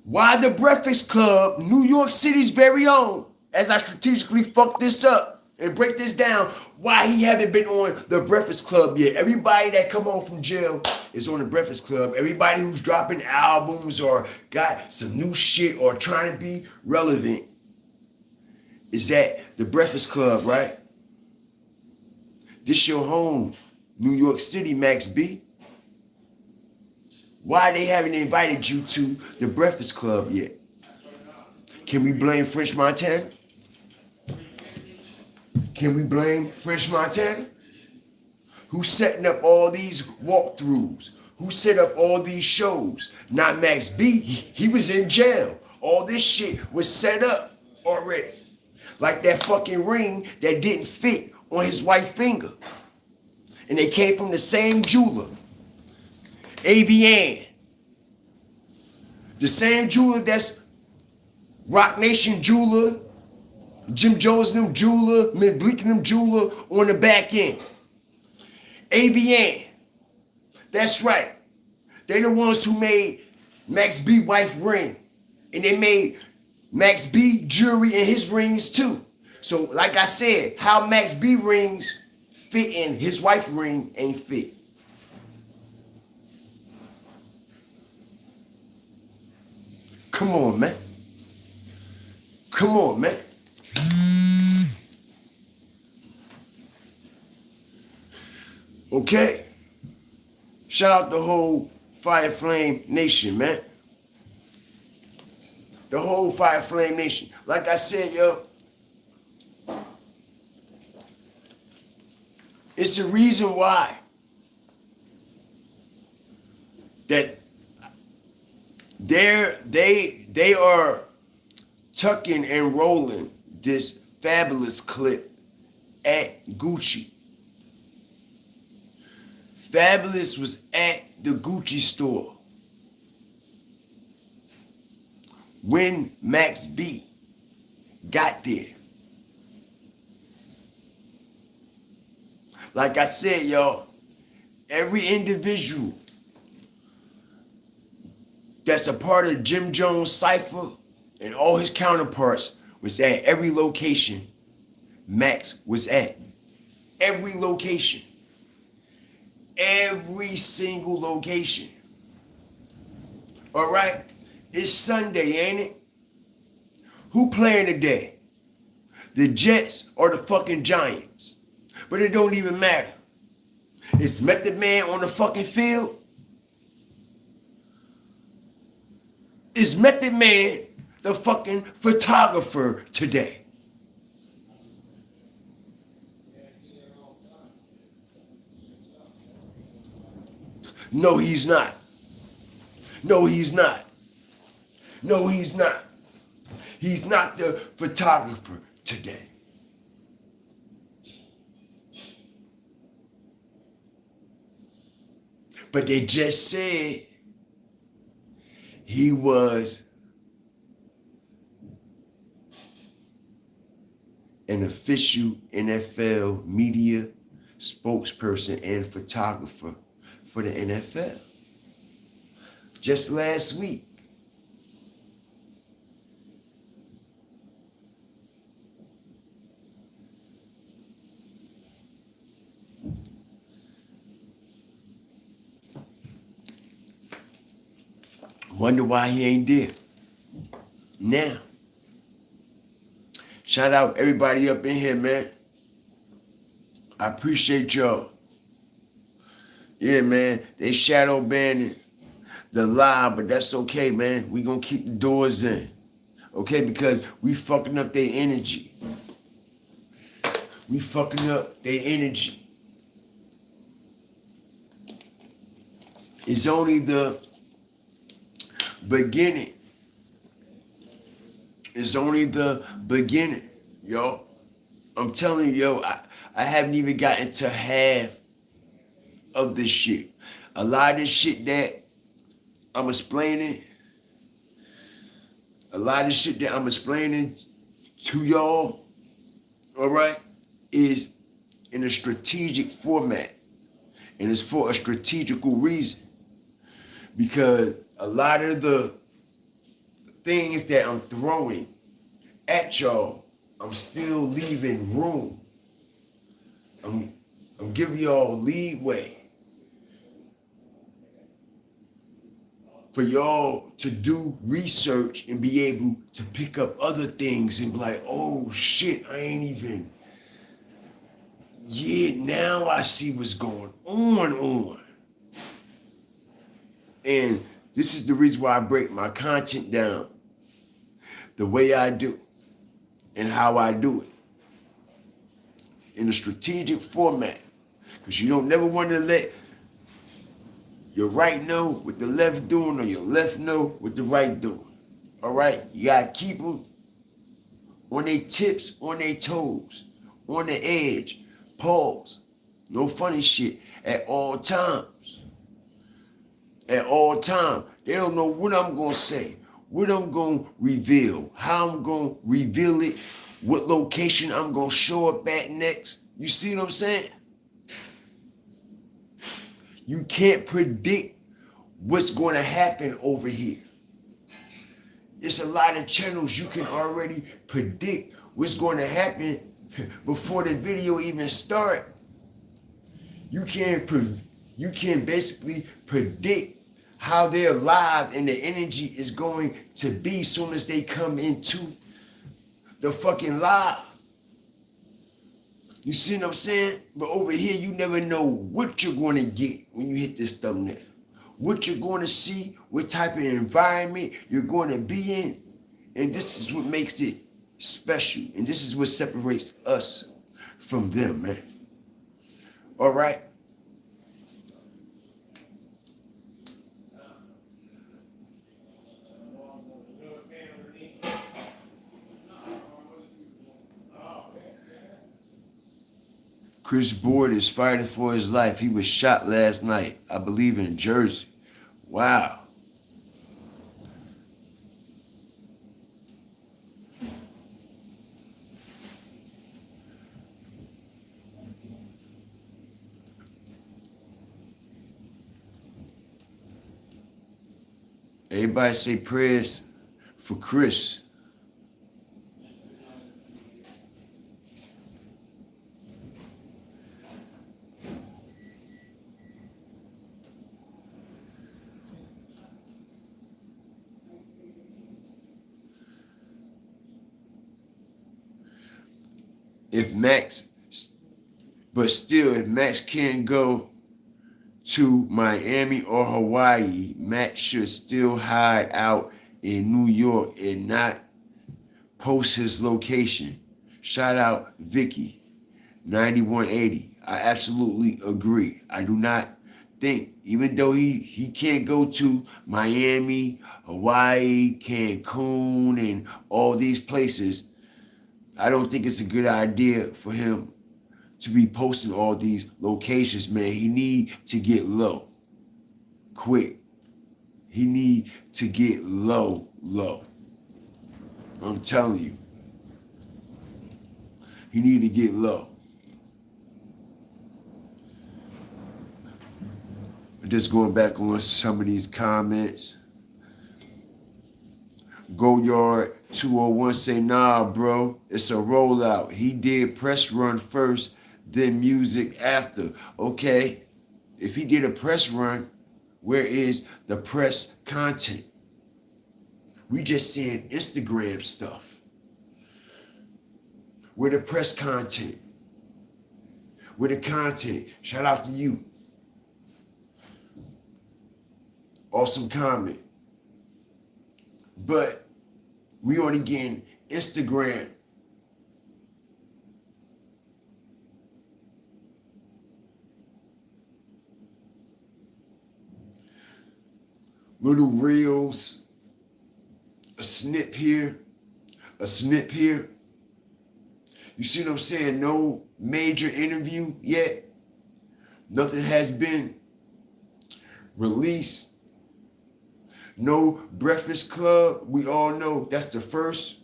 Why the Breakfast Club, New York City's very own, as I strategically fuck this up and break this down, why he haven't been on the Breakfast Club yet? Everybody that come home from jail is on the Breakfast Club. Everybody who's dropping albums or got some new shit or trying to be relevant is at the Breakfast Club, right? This your home, New York City, Max B. Why they haven't invited you to the Breakfast Club yet? Can we blame French Montana? Can we blame French Montana? Who's setting up all these walkthroughs? Who set up all these shows? Not Max B. He was in jail. All this shit was set up already. Like that fucking ring that didn't fit on his white finger. And they came from the same jeweler. Avian. The same jeweler that's Rock Nation jeweler Jim Jones and them jeweler, Mid Bleak and them jeweler on the back end. ABN. That's right. They the ones who made Max B wife ring. And they made Max B jewelry in his rings too. So like I said, how Max B rings fit in his wife ring ain't fit. Come on, man. Come on, man. Okay? Shout out the whole Fire Flame Nation, man. The whole Fire Flame Nation. Like I said, yo, it's the reason why that they are tucking and rolling this Fabulous clip at Gucci. Fabulous was at the Gucci store when Max B got there. Like I said, y'all, every individual that's a part of Jim Jones Cypher and all his counterparts was at every location Max was at. Every location. Every single location. All right? It's Sunday, ain't it? Who playing today? The Jets or the fucking Giants? But it don't even matter. It's Method Man on the fucking field. Is Method Man the fucking photographer today? No, he's not. No, he's not. No, he's not. He's not the photographer today. But they just said he was an official NFL media spokesperson and photographer for the NFL. Just last week. Wonder why he ain't there. Now, shout out everybody up in here, man. I appreciate y'all. Yeah, man, they shadow banning the live, but that's okay, man. We gonna keep the doors in, okay? Because we fucking up their energy. We fucking up their energy. It's only the beginning. It's only the beginning, yo. I'm telling you, yo, I haven't even gotten to half of this shit. A lot of this shit that I'm explaining, to y'all, all right, is in a strategic format. And it's for a strategical reason. Because a lot of the things that I'm throwing at y'all, I'm still leaving room. I'm giving y'all leeway for y'all to do research and be able to pick up other things and be like, oh shit, I ain't even, yeah, now I see what's going on. And this is the reason why I break my content down the way I do and how I do it. In a strategic format. Because you don't never want to let your right know what the left doing or your left know what the right doing. All right? You got to keep them on their tips, on their toes, on the edge. Pause. No funny shit at all times. At all times. They don't know what I'm going to say, what I'm going to reveal, how I'm going to reveal it, what location I'm going to show up at next. You see what I'm saying? You can't predict what's going to happen over here. It's a lot of channels you can already predict what's going to happen before the video even start. You can basically predict how their live and the energy is going to be soon as they come into the fucking live. You see what I'm saying? But over here, you never know what you're going to get when you hit this thumbnail. What you're going to see, what type of environment you're going to be in. And this is what makes it special. And this is what separates us from them, man. All right? Chris Board is fighting for his life. He was shot last night, I believe in Jersey. Wow. Everybody say prayers for Chris. If Max can't go to Miami or Hawaii, Max should still hide out in New York and not post his location. Shout out Vicky, 9180. I absolutely agree. I do not think, even though he can't go to Miami, Hawaii, Cancun, and all these places, I don't think it's a good idea for him to be posting all these locations, man. He need to get low, quick. He need to get low. I'm telling you. He need to get low. Just going back on some of these comments. Go Yard 201 say, nah, bro, it's a rollout. He did press run first, then music after. Okay, if he did a press run, where is the press content? We just seeing Instagram stuff. Where the press content? Where the content? Shout out to you. Awesome comment. But we only getting Instagram. Little reels, a snip here, a snip here. You see what I'm saying? No major interview yet. Nothing has been released. No Breakfast Club. We all know that's the first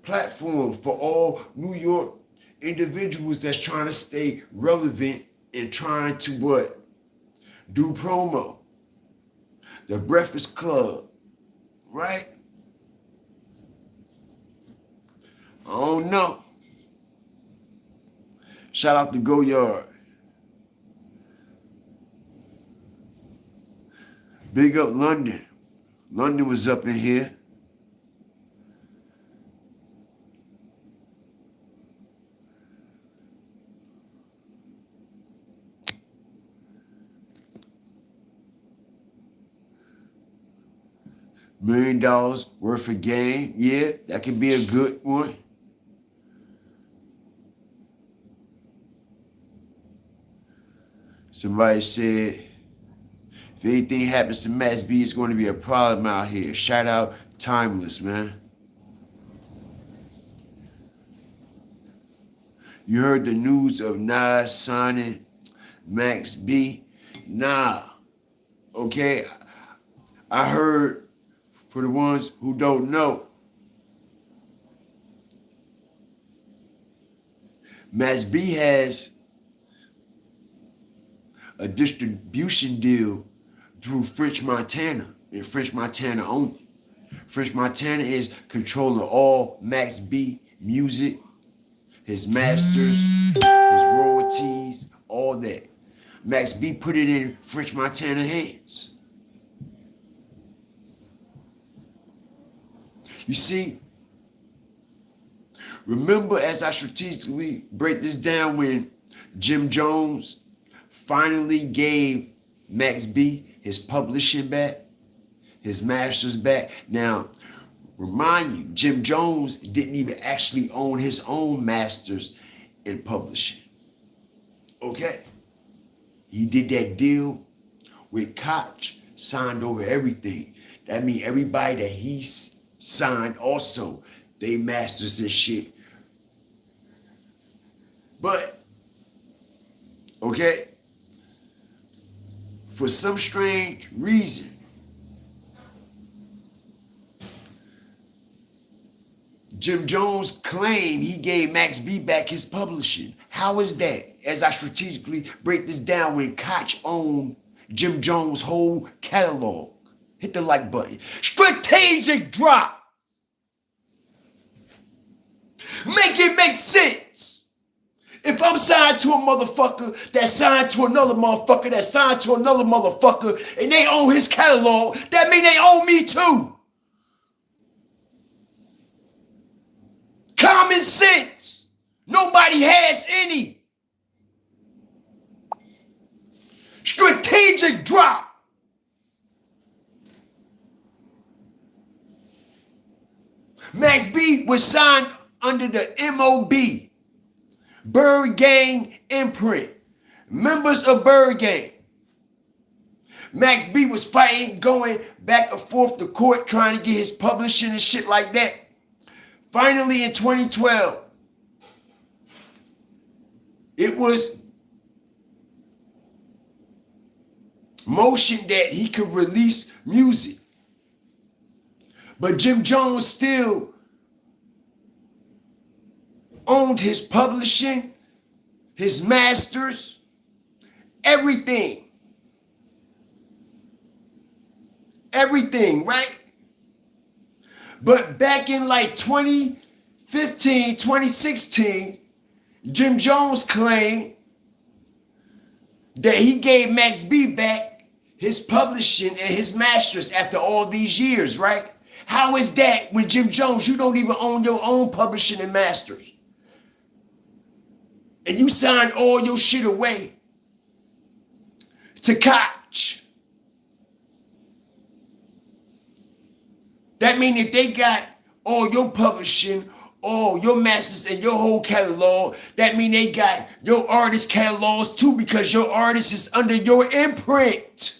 platform for all New York individuals that's trying to stay relevant and trying to what? Do promo. The Breakfast Club, right? I don't know. Shout out to Go Yard. Big up London. London was up in here. $1 million worth of game. Yeah, that could be a good one. Somebody said, if anything happens to Max B, it's going to be a problem out here. Shout out Timeless, man. You heard the news of Nas signing Max B? Nah. Okay. I heard, for the ones who don't know, Max B has a distribution deal through French Montana and French Montana only. French Montana is controlling all Max B music, his masters, his royalties, all that. Max B put it in French Montana hands. You see, remember as I strategically break this down when Jim Jones finally gave Max B his publishing back, his masters back. Now, remind you, Jim Jones didn't even actually own his own masters in publishing. Okay? He did that deal with Koch, signed over everything. That means everybody that he signed also, they masters this shit. But, okay, for some strange reason, Jim Jones claimed he gave Max B back his publishing. How is that? As I strategically break this down, when Koch owned Jim Jones' whole catalog. Hit the like button. Strategic drop. Make it make sense. If I'm signed to a motherfucker that's signed to another motherfucker that's signed to another motherfucker and they own his catalog, that means they own me too. Common sense. Nobody has any. Strategic drop. Max B was signed under the MOB, Bird Gang imprint. Members of Bird Gang. Max B was fighting, going back and forth to court, trying to get his publishing and shit like that. Finally, in 2012, it was motion that he could release music. But Jim Jones still owned his publishing, his masters, everything. Everything, right? But back in like 2015, 2016, Jim Jones claimed that he gave Max B back his publishing and his masters after all these years, right? How is that when Jim Jones, you don't even own your own publishing and masters? And you signed all your shit away to Koch. That means if they got all your publishing, all your masters and your whole catalog, that means they got your artist catalogs too, because your artist is under your imprint.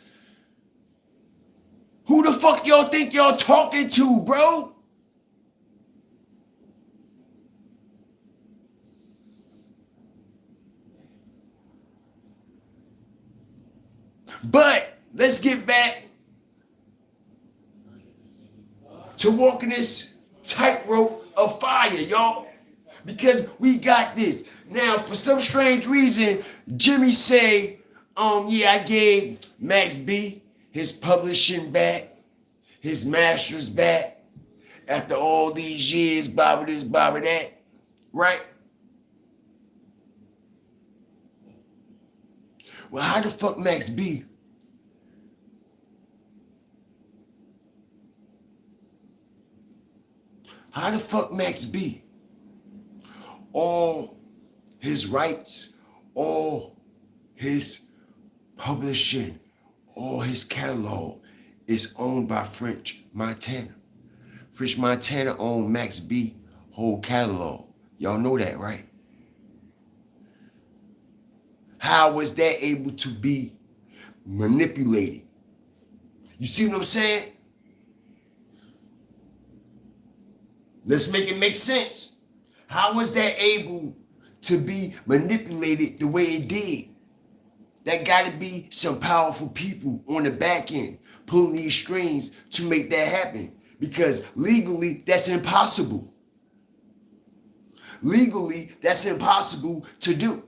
Who the fuck y'all think y'all talking to, bro? But let's get back to walking this tightrope of fire, y'all. Because we got this. Now, for some strange reason, Jimmy say, yeah, I gave Max B his publishing back, his masters back, after all these years, blah, this, blah, that, right? Well, how the fuck Max B How the fuck Max B? All his rights, all his publishing, all his catalog is owned by French Montana. French Montana owned Max B whole catalog. Y'all know that, right? How was that able to be manipulated? You see what I'm saying? Let's make it make sense. How was that able to be manipulated the way it did? That got to be some powerful people on the back end pulling these strings to make that happen, because legally that's impossible. Legally, that's impossible to do.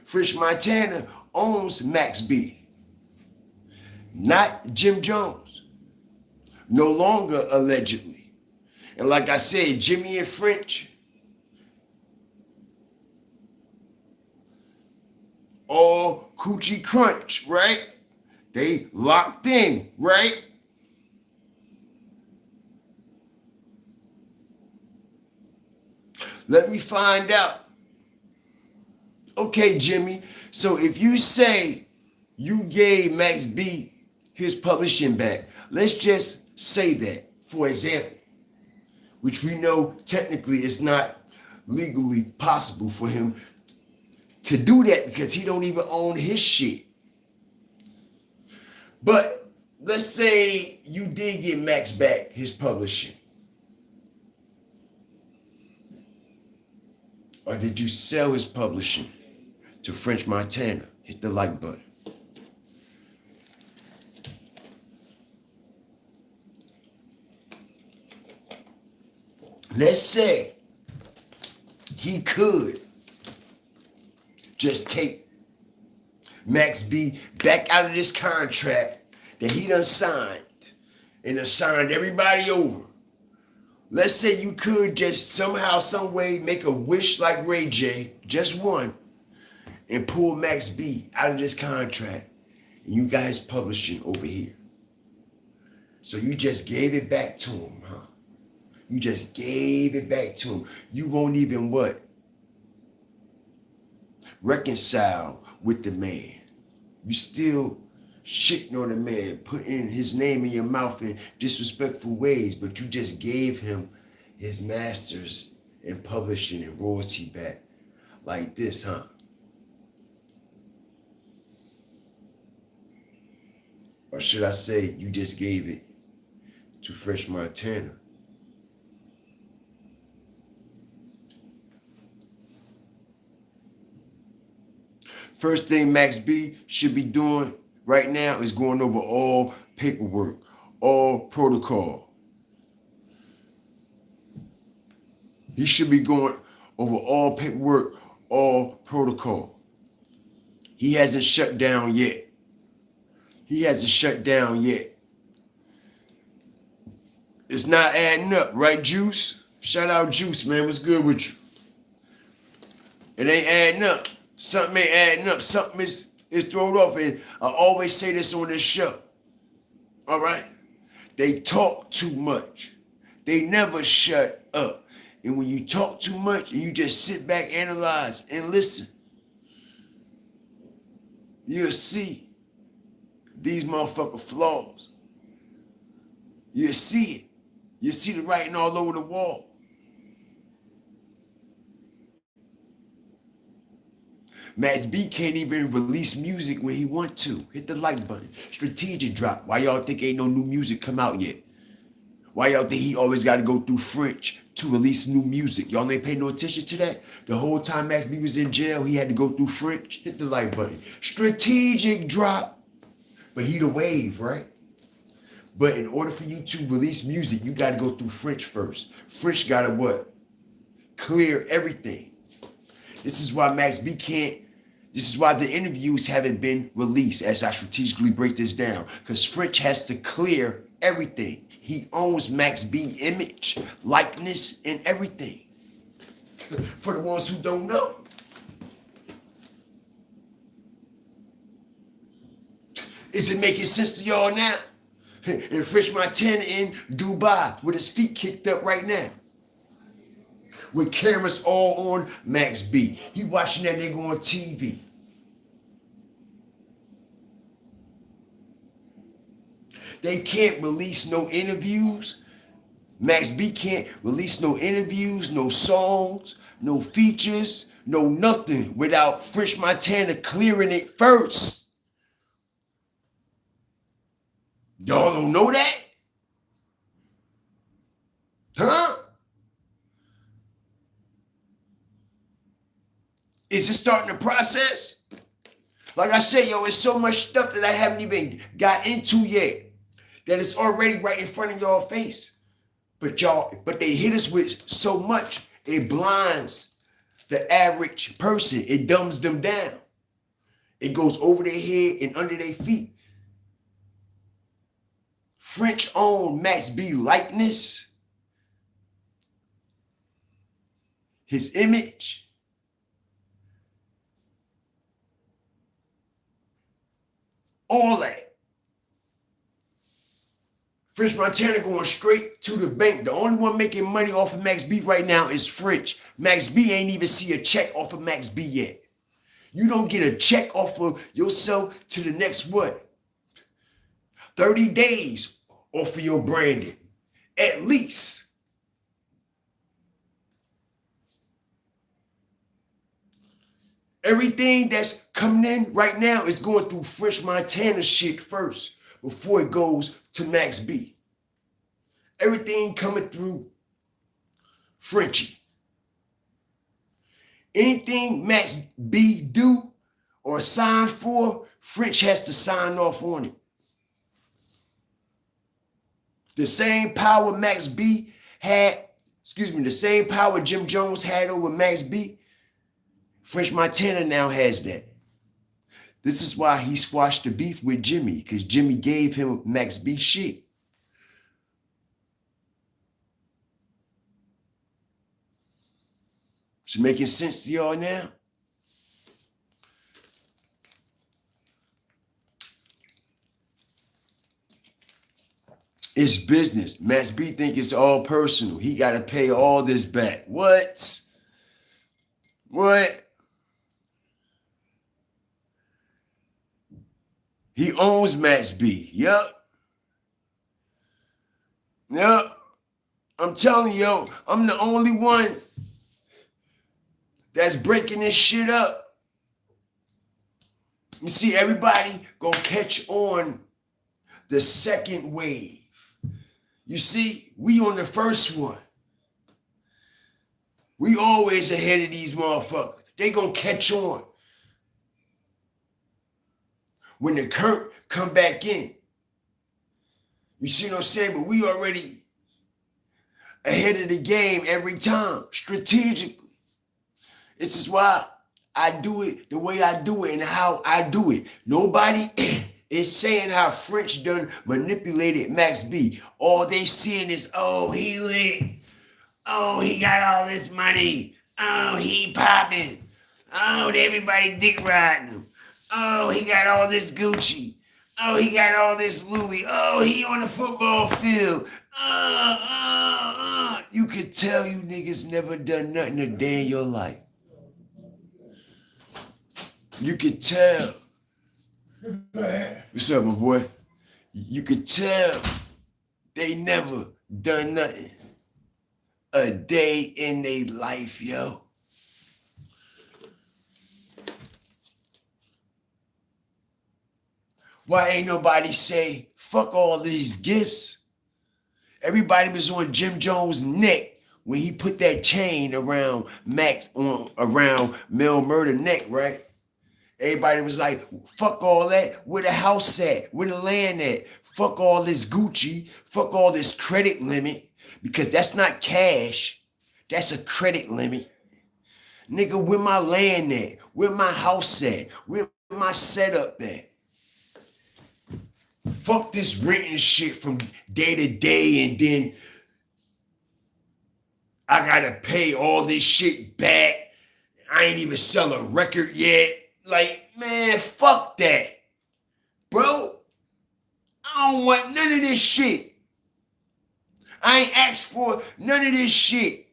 French Montana owns Max B, not Jim Jones. No longer allegedly. And like I said, Jimmy and French, all coochie crunch, right? They locked in, right? Let me find out. Okay, Jimmy, so if you say you gave Max B his publishing back, let's just say that, for example, which we know technically it's not legally possible for him to do that because he don't even own his shit. But let's say you did get Max back his publishing. Or did you sell his publishing to French Montana? Hit the like button. Let's say he could just take Max B back out of this contract that he done signed and assigned everybody over. Let's say you could just somehow, some way make a wish like Ray J, just one, and pull Max B out of this contract, and you guys publishing over here. So you just gave it back to him, huh? You just gave it back to him. You won't even what? Reconcile with the man. You still shitting on the man, putting his name in your mouth in disrespectful ways, but you just gave him his masters and publishing and royalty back like this, huh? Or should I say you just gave it to French Montana? First thing Max B should be doing right now is going over all paperwork, all protocol. He should be going over all paperwork, all protocol. He hasn't shut down yet. He hasn't shut down yet. It's not adding up, right, Juice? Shout out Juice, man. What's good with you? It ain't adding up. Something ain't adding up. Something is thrown off. And I always say this on this show. All right? They talk too much. They never shut up. And when you talk too much and you just sit back, analyze, and listen, you'll see these motherfucking flaws. You'll see it. You'll see the writing all over the wall. Max B can't even release music when he want to. Hit the like button. Strategic drop. Why y'all think ain't no new music come out yet? Why y'all think he always got to go through French to release new music? Y'all ain't pay no attention to that? The whole time Max B was in jail, he had to go through French. Hit the like button. Strategic drop. But he the wave, right? But in order for you to release music, you got to go through French first. French got to what? Clear everything. This is why Max B can't. This is why the interviews haven't been released as I strategically break this down. Because French has to clear everything. He owns Max B image, likeness, and everything. For the ones who don't know. Is it making sense to y'all now? And French Montana in Dubai with his feet kicked up right now. With cameras all on Max B. He watching that nigga on TV. They can't release no interviews. Max B can't release no interviews, no songs, no features, no nothing without French Montana clearing it first. Y'all don't know that? Huh? Is it starting the process? Like I said, yo, it's so much stuff that I haven't even got into yet that it's already right in front of y'all face. But they hit us with so much, it blinds the average person. It dumbs them down. It goes over their head and under their feet. French-owned Max B likeness, his image, all that. French Montana going straight to the bank. The only one making money off of Max B right now is French. Max B ain't even see a check off of Max B yet. You don't get a check off of yourself to the next what? 30 days off of your branding, at least. Everything that's coming in right now is going through French Montana shit first before it goes to Max B. Everything coming through Frenchie. Anything Max B do or sign for, French has to sign off on it. The same power Max B had, the same power Jim Jones had over Max B, French Montana now has that. This is why he squashed the beef with Jimmy, because Jimmy gave him Max B shit. Is it making sense to y'all now? It's business. Max B think it's all personal. He got to pay all this back. What? He owns Max B. Yup. I'm telling you, yo, I'm the only one that's breaking this shit up. You see, everybody gonna catch on the second wave. You see, we on the first one. We always ahead of these motherfuckers. They gonna catch on. When the current come back in. You see what I'm saying? But we already ahead of the game every time, strategically. This is why I do it the way I do it and how I do it. Nobody is saying how French done manipulated Max B. All they seeing is, oh, he lit. Oh, he got all this money. Oh, he popping. Oh, everybody dick riding him. Oh, he got all this Gucci. Oh, he got all this Louis. Oh, he on the football field. You could tell you niggas never done nothing a day in your life. You could tell. What's up, my boy? You could tell they never done nothing a day in their life, yo. Why ain't nobody say, fuck all these gifts? Everybody was on Jim Jones' neck when he put that chain around around Mel Murder's neck, right? Everybody was like, fuck all that. Where the house at? Where the land at? Fuck all this Gucci. Fuck all this credit limit. Because that's not cash. That's a credit limit. Nigga, where my land at? Where my house at? Where my setup at? Fuck this renting shit from day to day and then I gotta pay all this shit back. I ain't even sell a record yet. Like, man, fuck that. Bro, I don't want none of this shit. I ain't asked for none of this shit.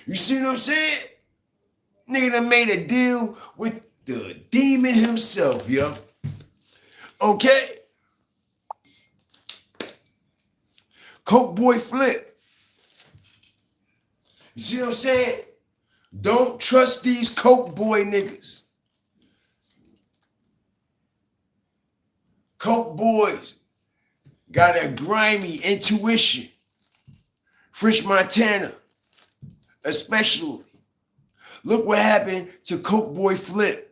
You see what I'm saying? Nigga done made a deal with the demon himself, yo. Okay? Coke boy flip. You see what I'm saying? Don't trust these Coke boy niggas. Coke boys got a grimy intuition. French Montana, especially. Look what happened to Coke boy Flip.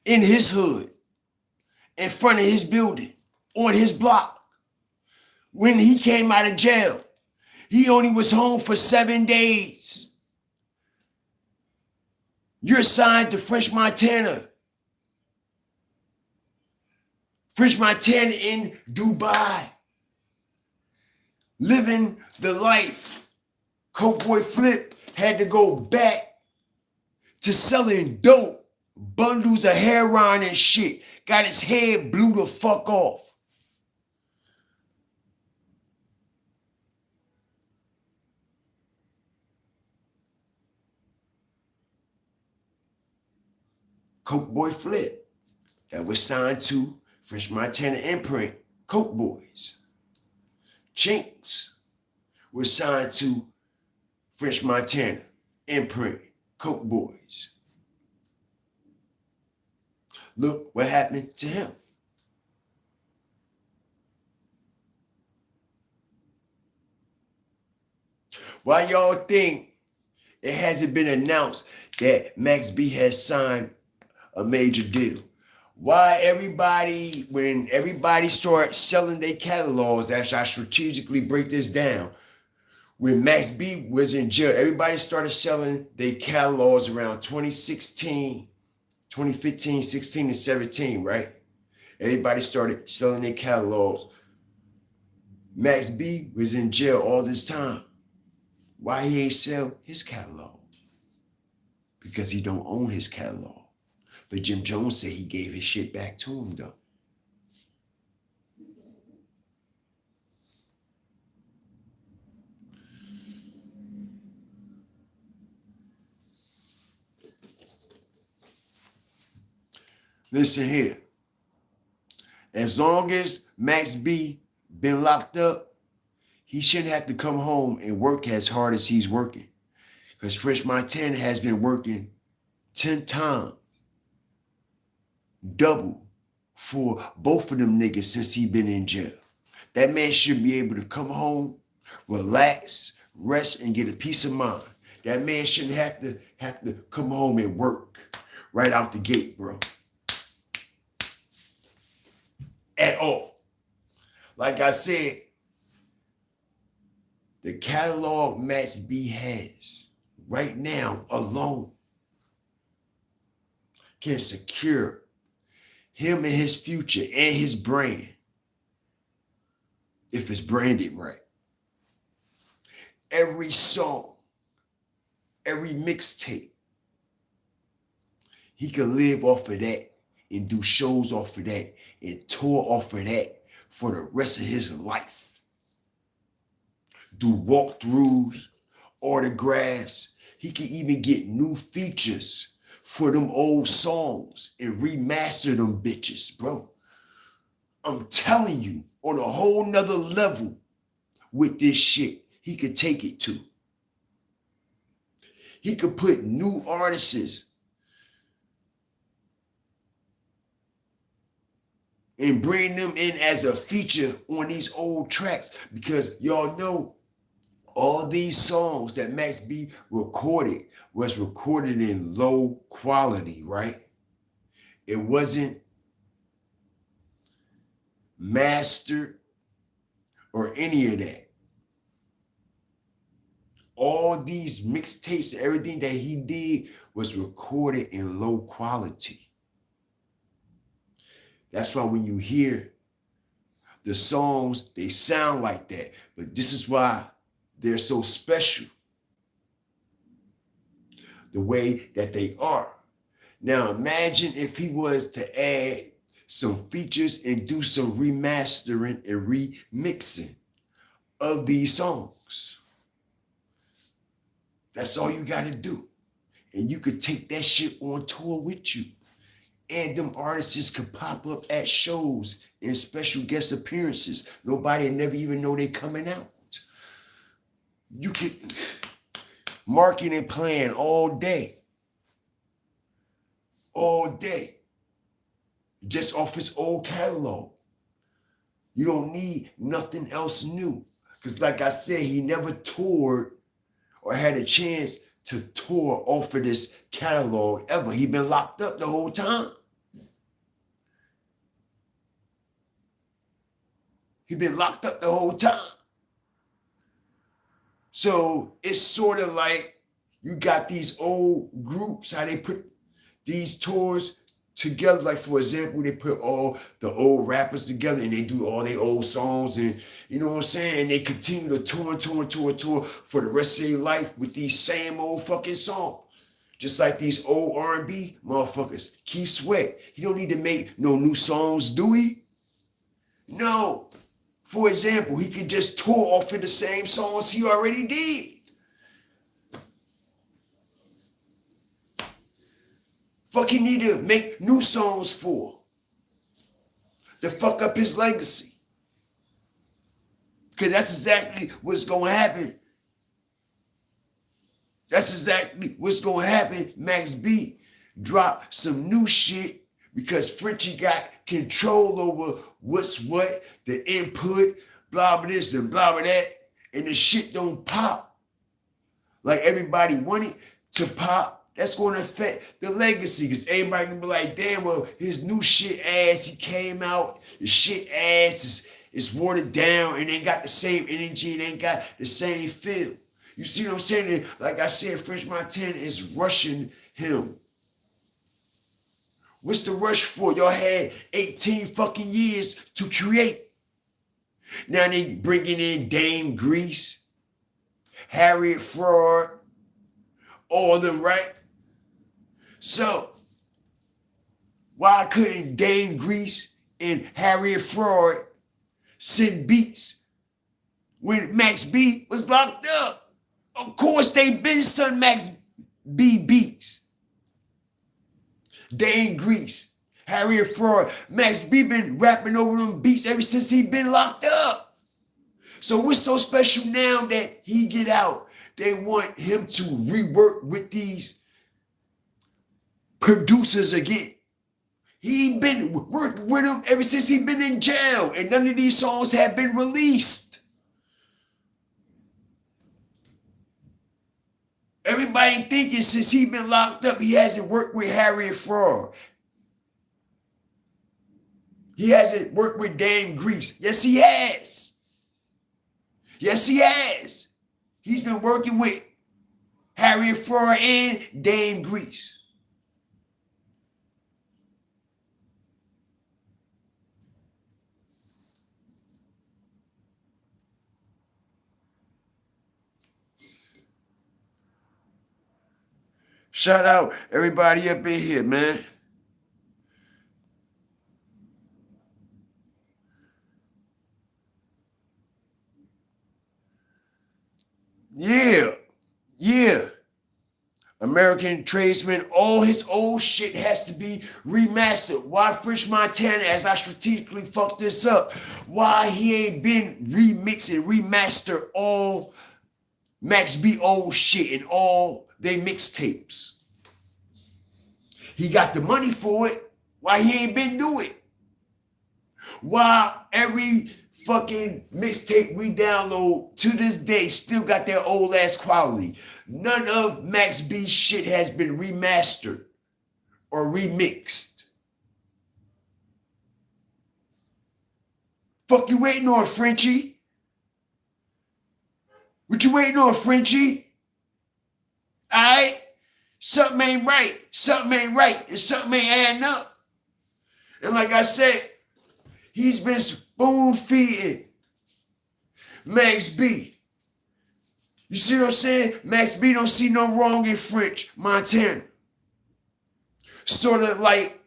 in his hood, in front of his building, on his block. When he came out of jail, he only was home for 7 days. You're signed to French Montana. French Montana in Dubai. Living the life. Coke Boy Flip had to go back to selling dope, bundles of heroin and shit. Got his head blew the fuck off. Coke Boy Flip that was signed to French Montana imprint, Coke Boys. CHINX was signed to French Montana imprint, Coke Boys. Look what happened to him. Why y'all think it hasn't been announced that Max B has signed a major deal? Why everybody, when everybody starts selling their catalogs, as I strategically break this down, when Max B was in jail, everybody started selling their catalogs around 2016, 2015, 16, and 17, right? Everybody started selling their catalogs. Max B was in jail all this time. Why he ain't sell his catalog? Because he don't own his catalog. But Jim Jones said he gave his shit back to him, though. Listen here. As long as Max B been locked up, he shouldn't have to come home and work as hard as he's working. Because French Montana has been working 10 times, double for both of them niggas since he been in jail. That man should be able to come home, relax, rest, and get a peace of mind. That man shouldn't have to come home and work right out the gate, bro. At all. Like I said, the catalog Max B has right now alone can secure him and his future and his brand if it's branded right. Every song, every mixtape, he can live off of that and do shows off of that and tour off of that for the rest of his life. Do walkthroughs, autographs. He can even get new features for them old songs and remaster them bitches, bro. I'm telling you, on a whole nother level with this shit, he could take it to. He could put new artists and bring them in as a feature on these old tracks, because y'all know all these songs that Max B recorded was recorded in low quality, right? It wasn't mastered or any of that. All these mixtapes, everything that he did was recorded in low quality. That's why when you hear the songs, they sound like that. But this is why they're so special, the way that they are. Now imagine if he was to add some features and do some remastering and remixing of these songs. That's all you got to do. And you could take that shit on tour with you. And them artists could pop up at shows and special guest appearances. Nobody never even know they coming out. You could marketing plan all day. All day. Just off his old catalog. You don't need nothing else new. Because like I said, he never toured or had a chance to tour off of this catalog ever. He been locked up the whole time. He been locked up the whole time. So it's sort of like you got these old groups, how they put these tours together. Like, for example, they put all the old rappers together and they do all their old songs, and you know what I'm saying? And they continue to tour for the rest of their life with these same old fucking songs. Just like these old R&B motherfuckers. Keith Sweat, he don't need to make no new songs, do he? No. For example, he could just tour off of the same songs he already did. Fuck, he need to make new songs for to fuck up his legacy. Because that's exactly what's going to happen. That's exactly what's going to happen. Max B dropped some new shit because Frenchie got control over what's what, the input, blah, blah, this and blah, blah, that. And the shit don't pop like everybody wanted to pop. That's going to affect the legacy because everybody going to be like, damn, well, his new shit ass, he came out, the shit ass is watered down and ain't got the same energy and ain't got the same feel. You see what I'm saying? Like I said, French Montana is rushing him. What's the rush for? Y'all had 18 fucking years to create. Now they bringing in Dame Grease, Harriet Fraud, all of them, right? So, why couldn't Dame Grease and Harriet Fraud send beats when Max B was locked up? Of course, they been sent Max B beats. Dame Grease, Harriet Fraud, Max B been rapping over them beats ever since he been locked up. So what's so special now that he get out? They want him to rework with these producers again. He been working with them ever since he been in jail, and none of these songs have been released. Everybody thinking since he been locked up, he hasn't worked with Harriet Fraud. He hasn't worked with Dame Grease. Yes, he has. Yes, he has. He's been working with Harriet Fraud and Dame Grease. Shout out everybody up in here, man. Yeah. American Tradesman, all his old shit has to be remastered. Why French Montana, as I strategically fucked this up, why he ain't been remixed and remastered all Max B old shit and all they mixtapes? He got the money for it. Why he ain't been doing it? Why every fucking mixtape we download to this day still got their old ass quality? None of Max B's shit has been remastered or remixed. Fuck you waiting on, Frenchie? What you waiting on, Frenchie? Alright? Something ain't right. Something ain't right. And something ain't adding up. And like I said, he's been spoon feeding Max B. You see what I'm saying? Max B don't see no wrong in French Montana. Sort of like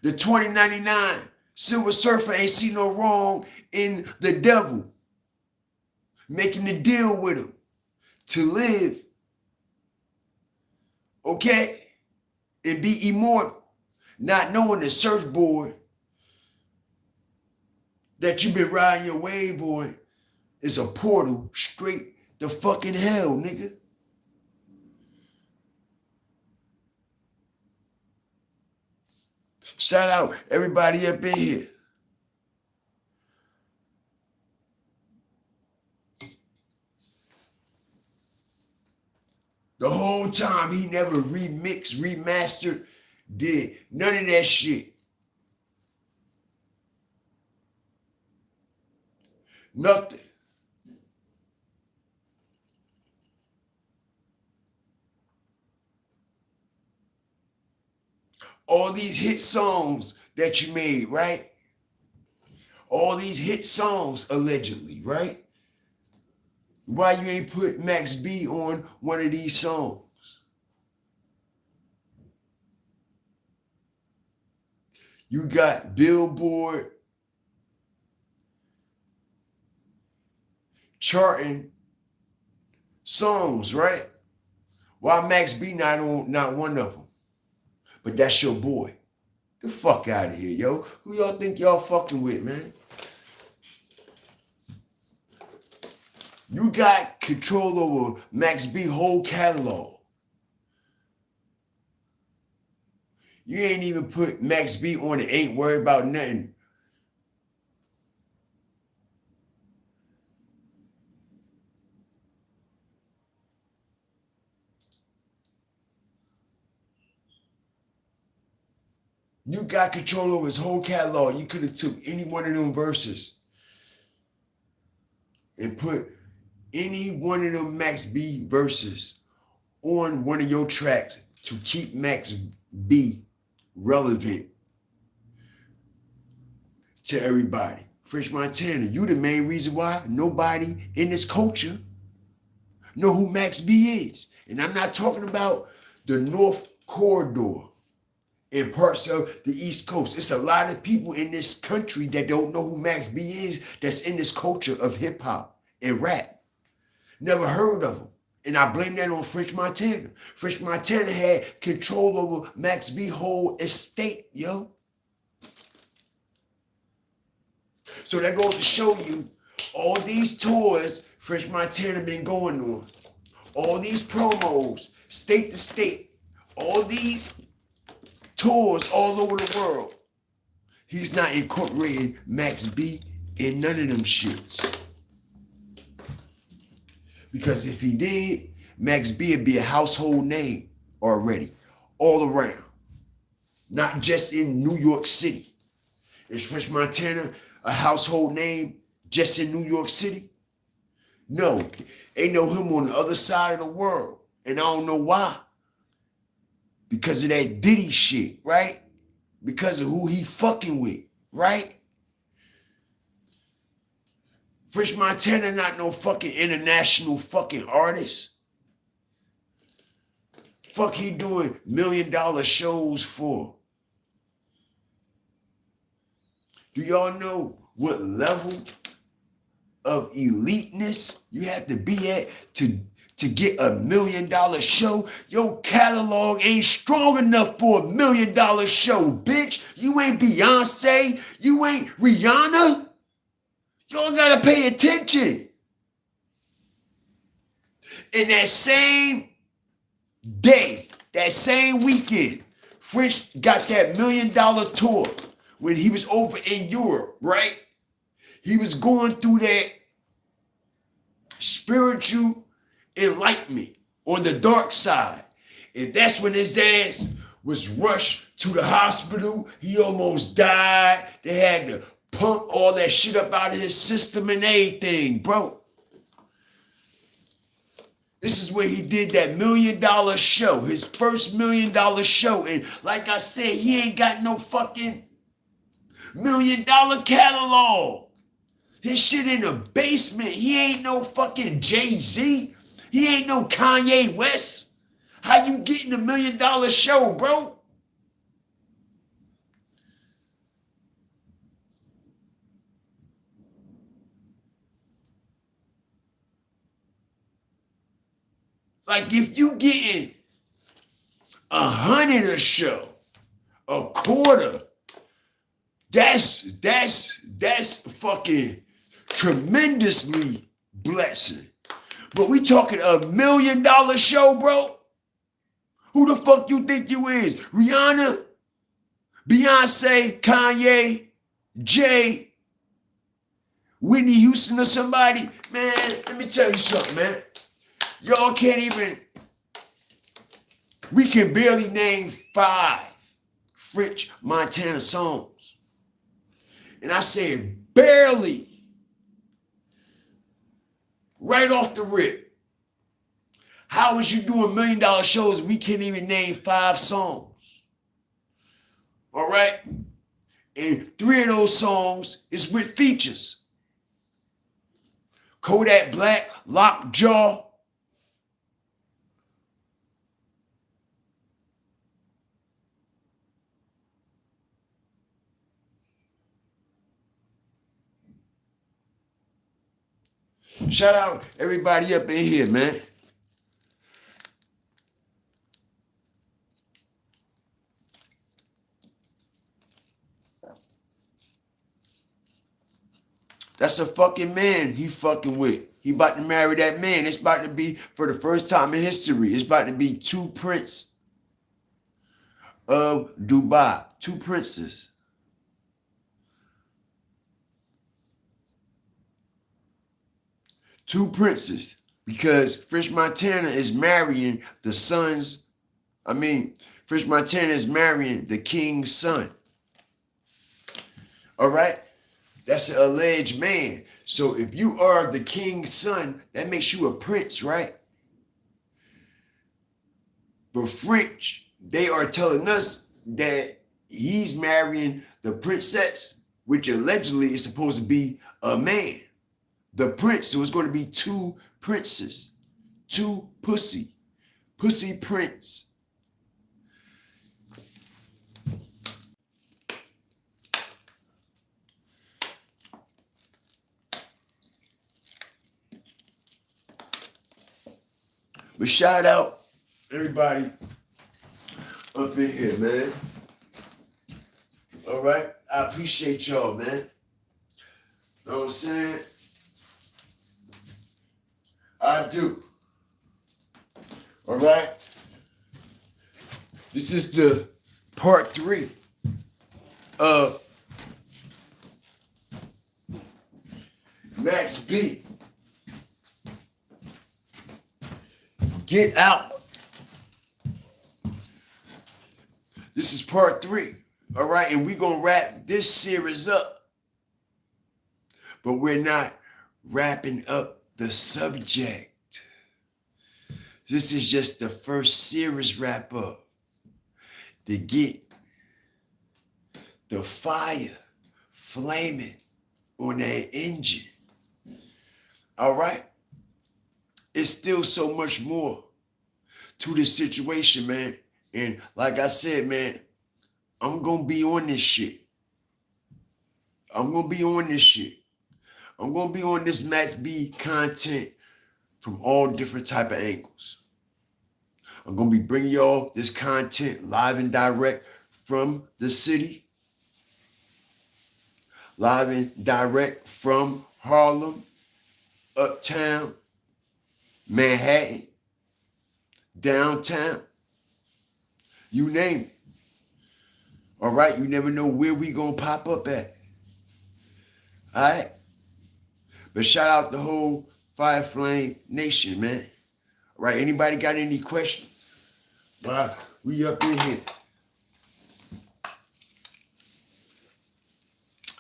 the 2099 Silver Surfer ain't see no wrong in the devil making the deal with him to live, okay, and be immortal, not knowing the surfboard that you've been riding your wave on is a portal straight to fucking hell, nigga. Shout out everybody up in here. The whole time he never remixed, remastered, did none of that shit. Nothing. All these hit songs that you made, right? All these hit songs, allegedly, right? Why you ain't put Max B on one of these songs? You got Billboard charting songs, right? Why Max B not one of them? But that's your boy. The fuck out of here, yo. Who y'all think y'all fucking with, man? You got control over Max B whole catalog. You ain't even put Max B on it, ain't worried about nothing. You got control over his whole catalog. You could have took any one of them verses and put any one of them Max B verses on one of your tracks to keep Max B relevant to everybody. French Montana, you the main reason why nobody in this culture know who Max B is. And I'm not talking about the North Corridor in parts of the East Coast. It's a lot of people in this country that don't know who Max B is that's in this culture of hip hop and rap. Never heard of him. And I blame that on French Montana. French Montana had control over Max B whole estate, yo. So that goes to show you all these tours French Montana been going on. All these promos, state to state. All these tours all over the world. He's not incorporating Max B in none of them shits. Because if he did, Max B would be a household name already, all around. Not just in New York City. Is French Montana a household name just in New York City? No, they know him on the other side of the world. And I don't know why. Because of that Diddy shit, right? Because of who he fucking with, right? French Montana not no fucking international fucking artist. Fuck he doing $1 million shows for? Do y'all know what level of eliteness you have to be at to get $1 million show? Your catalog ain't strong enough for $1 million show, bitch. You ain't Beyonce. You ain't Rihanna. Y'all gotta pay attention. In that same day, that same weekend, French got that $1 million tour when he was over in Europe, right? He was going through that spiritual enlightenment on the dark side. And that's when his ass was rushed to the hospital. He almost died. They had to pump all that shit up out of his system and everything, bro. This is where he did that $1 million show, his first $1 million show. And like I said, he ain't got no fucking $1 million catalog. His shit in the basement. He ain't no fucking Jay-Z. He ain't no Kanye West. How you getting $1 million show, bro? Like if you getting 100 a show, a quarter, that's fucking tremendously blessing. But we talking $1 million show, bro? Who the fuck you think you is? Rihanna, Beyonce, Kanye, Jay, Whitney Houston or somebody? Man, let me tell you something, man. Y'all can't even, we can barely name 5 French Montana songs. And I said barely. right off the rip. How is you doing $1 million shows? We can't even name 5 songs. All right? And 3 of those songs is with features. Kodak Black, Lockjaw. Shout out everybody up in here, man. That's a fucking man he fucking with. He about to marry that man. It's about to be, for the first time in history, it's about to be 2 princes of Dubai. 2 princes. Two princes. Because French Montana is marrying the sons. French Montana is marrying the king's son. All right? That's an alleged man. So if you are the king's son, that makes you a prince, right? But French, they are telling us that he's marrying the princess, which allegedly is supposed to be a man. The prince, so it's going to be 2 princes. 2 pussy prince. But shout out everybody up in here, man. All right? I appreciate y'all, man. Know what I'm saying? I do. All right? This is the part 3 of Max B. Get out. This is part 3. All right, and we're going to wrap this series up. But we're not wrapping up the subject. This is just the first series wrap up to get the fire flaming on that engine. All right? It's still so much more to this situation, man. And like I said, man, I'm going to be on this shit. I'm going to be on this shit. I'm going to be on this Max B content from all different type of angles. I'm going to be bringing y'all this content live and direct from the city. Live and direct from Harlem, Uptown, Manhattan, downtown, you name it. All right, you never know where we gonna pop up at. All right, but shout out the whole Fire Flame Nation, man. All right, anybody got any questions? Well, we up in here.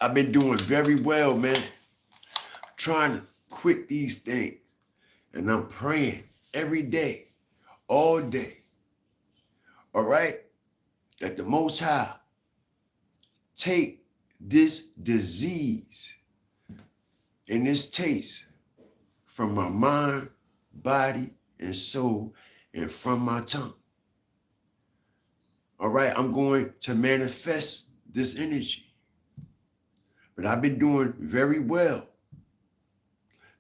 I've been doing very well, man. I'm trying to quit these things. And I'm praying every day, all day, all right, that the Most High take this disease and this taste from my mind, body, and soul, and from my tongue. All right, I'm going to manifest this energy. But I've been doing very well,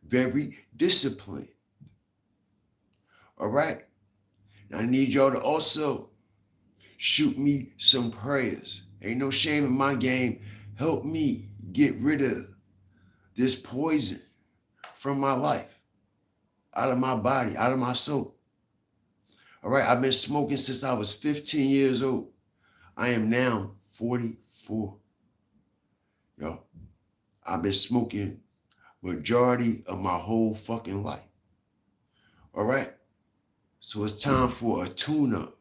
very disciplined. All right. I need y'all to also shoot me some prayers. Ain't no shame in my game. Help me get rid of this poison from my life, out of my body, out of my soul. All right. I've been smoking since I was 15 years old. I am now 44. Yo, I've been smoking majority of my whole fucking life. All right. So it's time for a tune-up,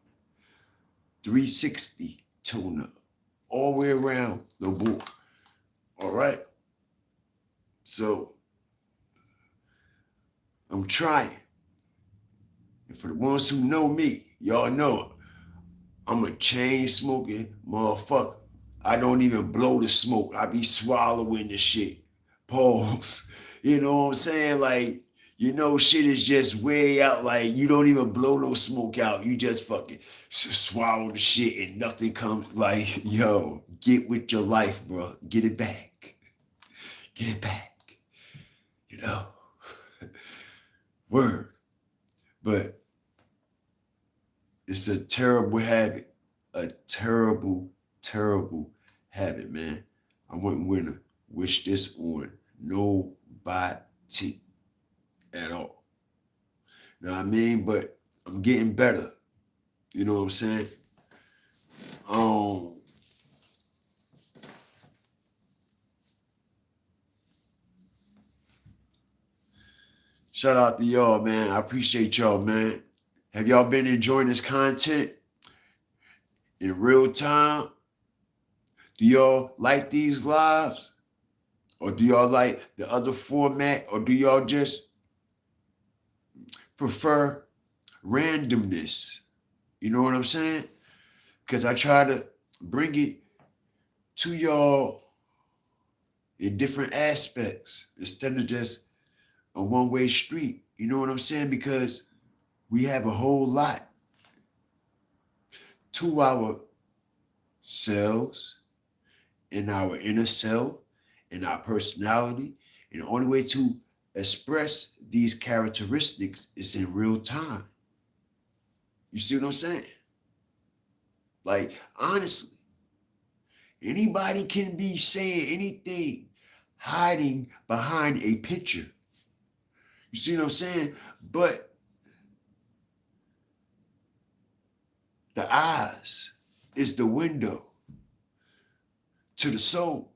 360 tune-up, all the way around the board, all right? So I'm trying. And for the ones who know me, y'all know I'm a chain smoking motherfucker. I don't even blow the smoke. I be swallowing the shit. Pause. You know what I'm saying? Like, shit is just way out. Like, you don't even blow no smoke out. You just fucking swallow the shit and nothing comes. Like, yo, get with your life, bro. Get it back. Get it back. You know? Word. But it's a terrible habit. A terrible, terrible habit, man. I wouldn't want to wish this on nobody at all. You know what I mean? But I'm getting better. You know what I'm saying? Shout out to y'all, man. I appreciate y'all, man. Have y'all been enjoying this content in real time? Do y'all like these lives? Or do y'all like the other format? Or do y'all just prefer randomness? You know what I'm saying? Because I try to bring it to y'all in different aspects instead of just a one-way street. You know what I'm saying? Because we have a whole lot to ourselves, in our inner self, in our personality. And the only way to express these characteristics is in real time. You see what I'm saying? Like, honestly, anybody can be saying anything, hiding behind a picture. You see what I'm saying? But the eyes is the window to the soul.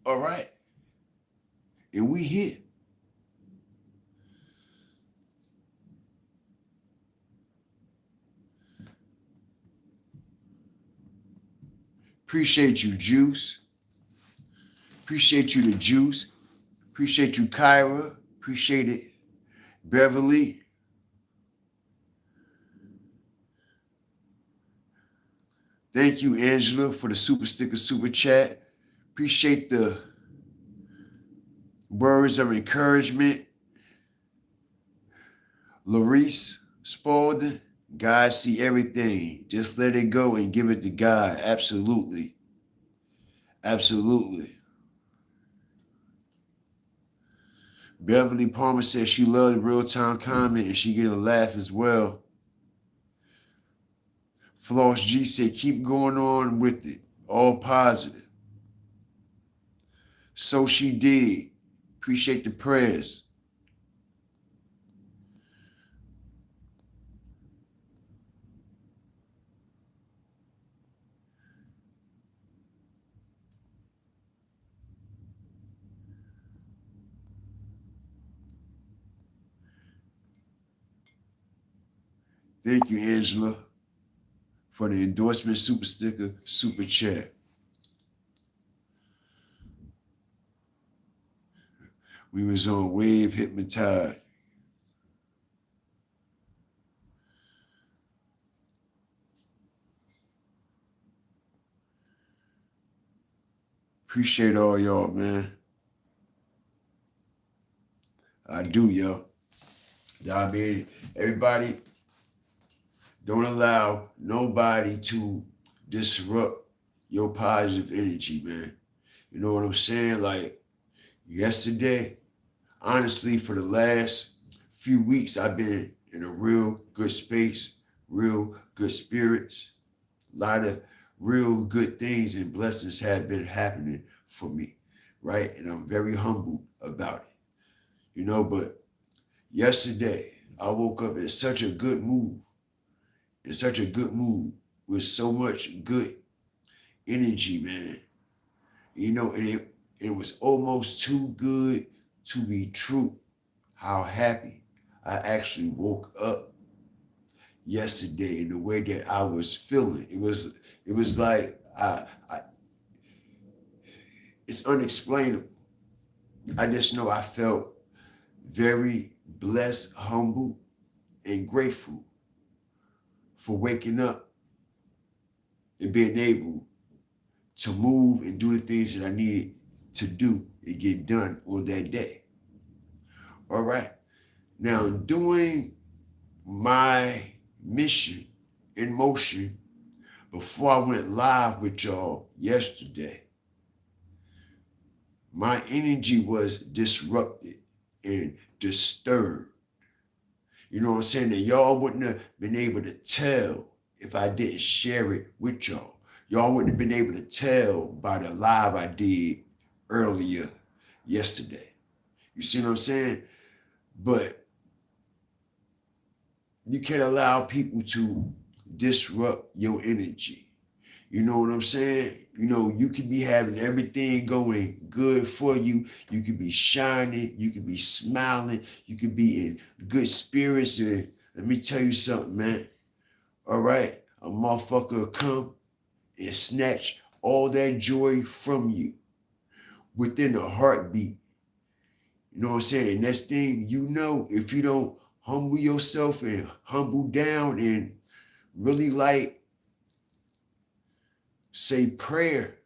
All right? And we here. Appreciate you, Juice. Appreciate you, the Juice. Appreciate you, Kyra. Appreciate it, Beverly. Thank you, Angela, for the super sticker, super chat. Appreciate the words of encouragement. Larice Spalding, God see everything. Just let it go and give it to God. Absolutely. Absolutely. Beverly Palmer says she loved real-time comment and she get a laugh as well. Floss G said, keep going on with it. All positive. So she did. Appreciate the prayers. Thank you, Angela, for the endorsement super sticker, super chat. We was on Wave Hypnotized. Appreciate all y'all, man. I do, yo. I mean, everybody, don't allow nobody to disrupt your positive energy, man. You know what I'm saying? Like yesterday, honestly, for the last few weeks, I've been in a real good space, real good spirits. A lot of real good things and blessings have been happening for me, right? And I'm very humbled about it, but yesterday, I woke up in such a good mood, with so much good energy, man. And it was almost too good to be true how happy I actually woke up yesterday in the way that I was feeling. It was like it's unexplainable. I just know I felt very, blessed, humble, and grateful for waking up and being able to move and do the things that I needed to do and get done on that day. All right. Now, doing my mission in motion before I went live with y'all yesterday, my energy was disrupted and disturbed. You know what I'm saying? That y'all wouldn't have been able to tell if I didn't share it with y'all. Y'all wouldn't have been able to tell by the live I did earlier yesterday. You see what I'm saying? But you can't allow people to disrupt your energy. You know what I'm saying? You know, you could be having everything going good for you. You could be shining. You could be smiling. You could be in good spirits. And let me tell you something, man. All right? A motherfucker will come and snatch all that joy from you within a heartbeat. You know what I'm saying? Next thing you know, if you don't humble yourself and humble down and really like say prayer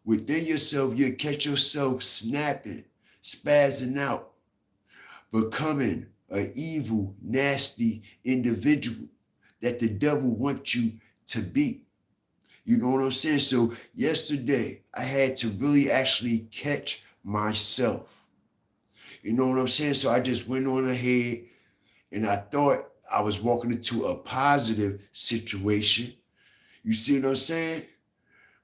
within yourself, you'll catch yourself snapping, spazzing out, becoming an evil, nasty individual that the devil wants you to be. You know what I'm saying? So yesterday, I had to really actually catch myself. You know what I'm saying? So I just went on ahead and I thought I was walking into a positive situation. You see what I'm saying?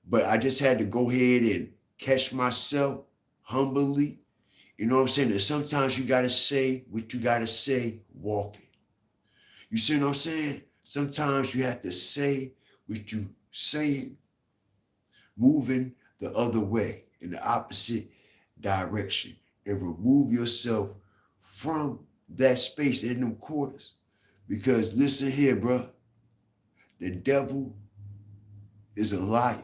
But I just had to go ahead and catch myself humbly. You know what I'm saying? That sometimes you got to say what you got to say walking. You see what I'm saying? Sometimes you have to say what you saying, moving the other way in the opposite direction and remove yourself from that space in them quarters. Because listen here, bro, the devil is a liar.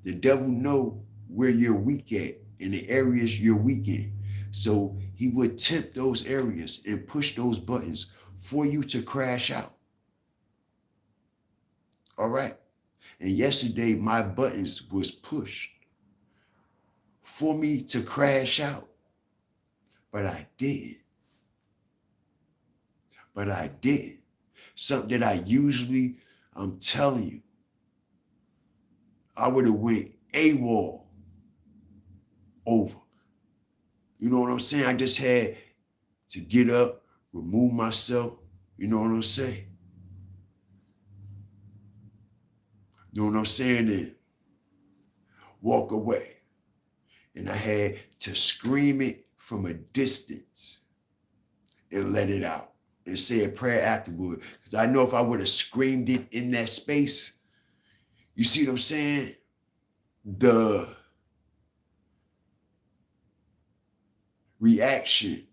The devil know where you're weak at in the areas you're weak in. So he would tempt those areas and push those buttons for you to crash out. All right. And yesterday, my buttons was pushed for me to crash out. But I didn't. But I didn't. Something that I usually, I'm telling you, I would have went AWOL over. You know what I'm saying? I just had to get up, remove myself. You know what I'm saying? You know what I'm saying? And walk away. And I had to scream it from a distance and let it out and say a prayer afterward. Because I know if I would have screamed it in that space, you see what I'm saying? The reaction,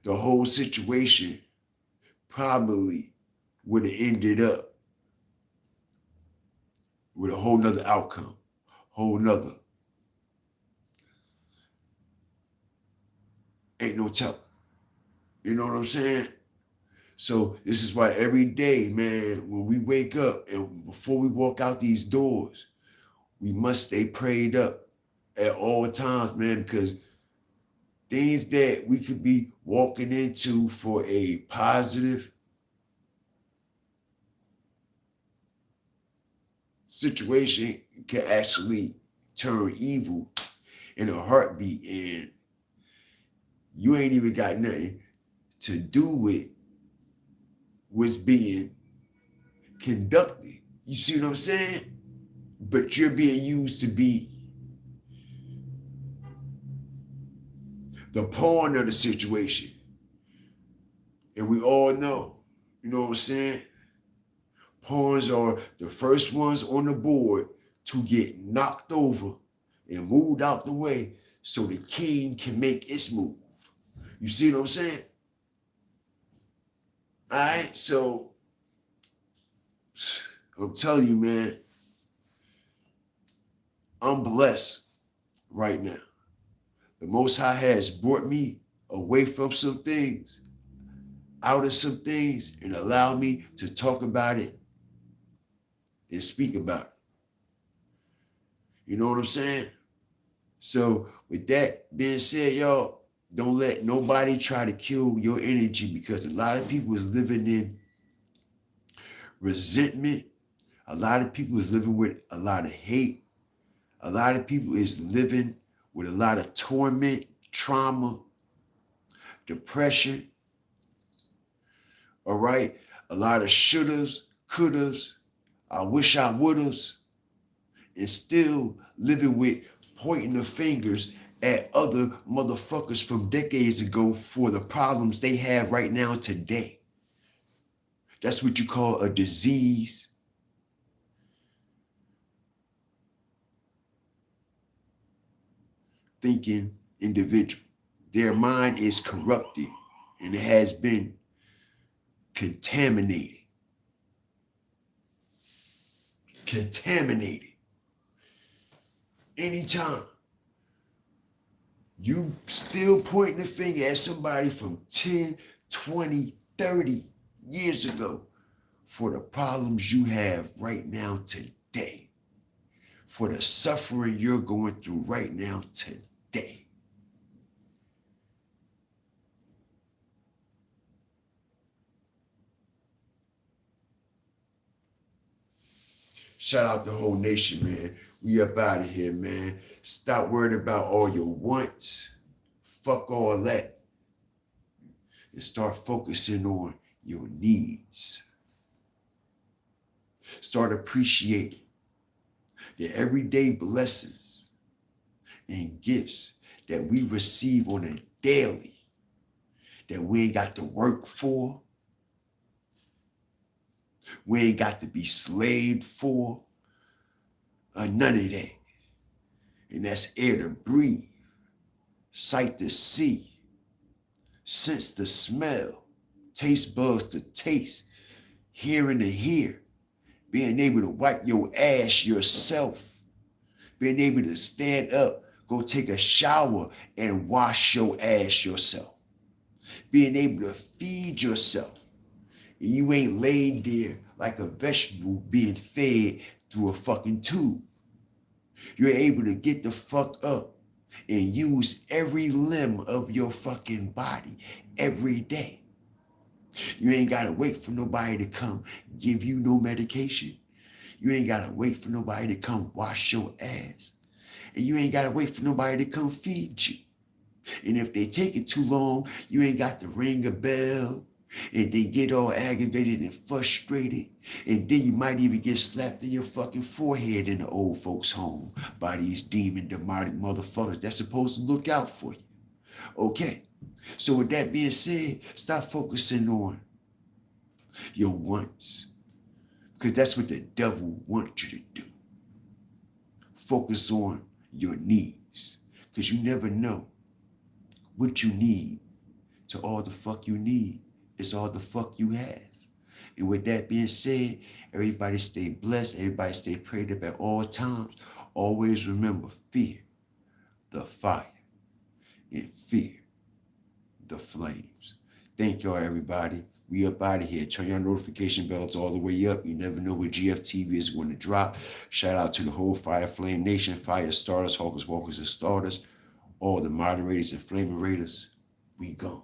the whole situation probably would have ended up with a whole nother outcome, whole nother. Ain't no telling. You know what I'm saying? So this is why every day, man, when we wake up and before we walk out these doors, we must stay prayed up at all times, man, because things that we could be walking into for a positive situation can actually turn evil in a heartbeat, and you ain't even got nothing to do with what's being conducted. You see what I'm saying? But you're being used to be the pawn of the situation. And we all know, you know what I'm saying? Pawns are the first ones on the board to get knocked over and moved out the way so the king can make its move. You see what I'm saying? All right, so I'm telling you, man, I'm blessed right now. The Most High has brought me away from some things, out of some things, and allow me to talk about it and speak about it. You know what I'm saying? So with that being said, y'all, don't let nobody try to kill your energy, because a lot of people is living in resentment. A lot of people is living with a lot of hate. A lot of people is living with a lot of torment, trauma, depression. All right? A lot of shouldas, couldas, I wish I would'ves, and still living with pointing the fingers at other motherfuckers from decades ago for the problems they have right now today. That's what you call a disease. Thinking individual. Their mind is corrupted and it has been contaminated. Contaminated. Anytime you still pointing the finger at somebody from 10, 20, 30 years ago for the problems you have right now today, for the suffering you're going through right now today. Shout out the whole nation, man. We up out of here, man. Stop worrying about all your wants. Fuck all that. And start focusing on your needs. Start appreciating the everyday blessings and gifts that we receive on a daily, that we ain't got to work for, we ain't got to be slaved for, none of that. And that's air to breathe, sight to see, sense to smell, taste buds to taste, hearing to hear, being able to wipe your ass yourself, being able to stand up, go take a shower and wash your ass yourself, being able to feed yourself. And you ain't laid there like a vegetable being fed through a fucking tube. You're able to get the fuck up and use every limb of your fucking body every day. You ain't gotta wait for nobody to come give you no medication. You ain't gotta wait for nobody to come wash your ass. And you ain't gotta wait for nobody to come feed you. And if they take it too long, you ain't got to ring a bell and they get all aggravated and frustrated. And then you might even get slapped in your fucking forehead in the old folks' home by these demon, demonic motherfuckers that's supposed to look out for you. Okay? So with that being said, stop focusing on your wants, because that's what the devil wants you to do. Focus on your needs, because you never know what you need to all the fuck you need. It's all the fuck you have. And with that being said, everybody stay blessed. Everybody stay prayed up at all times. Always remember, fear the fire and fear the flames. Thank y'all, everybody. We up out of here. Turn your notification bells all the way up. You never know what GFTV is going to drop. Shout out to the whole Fire Flame Nation, Fire Starters, Hawkers, Walkers, and Starters, all the moderators and Flaming Raiders. We gone.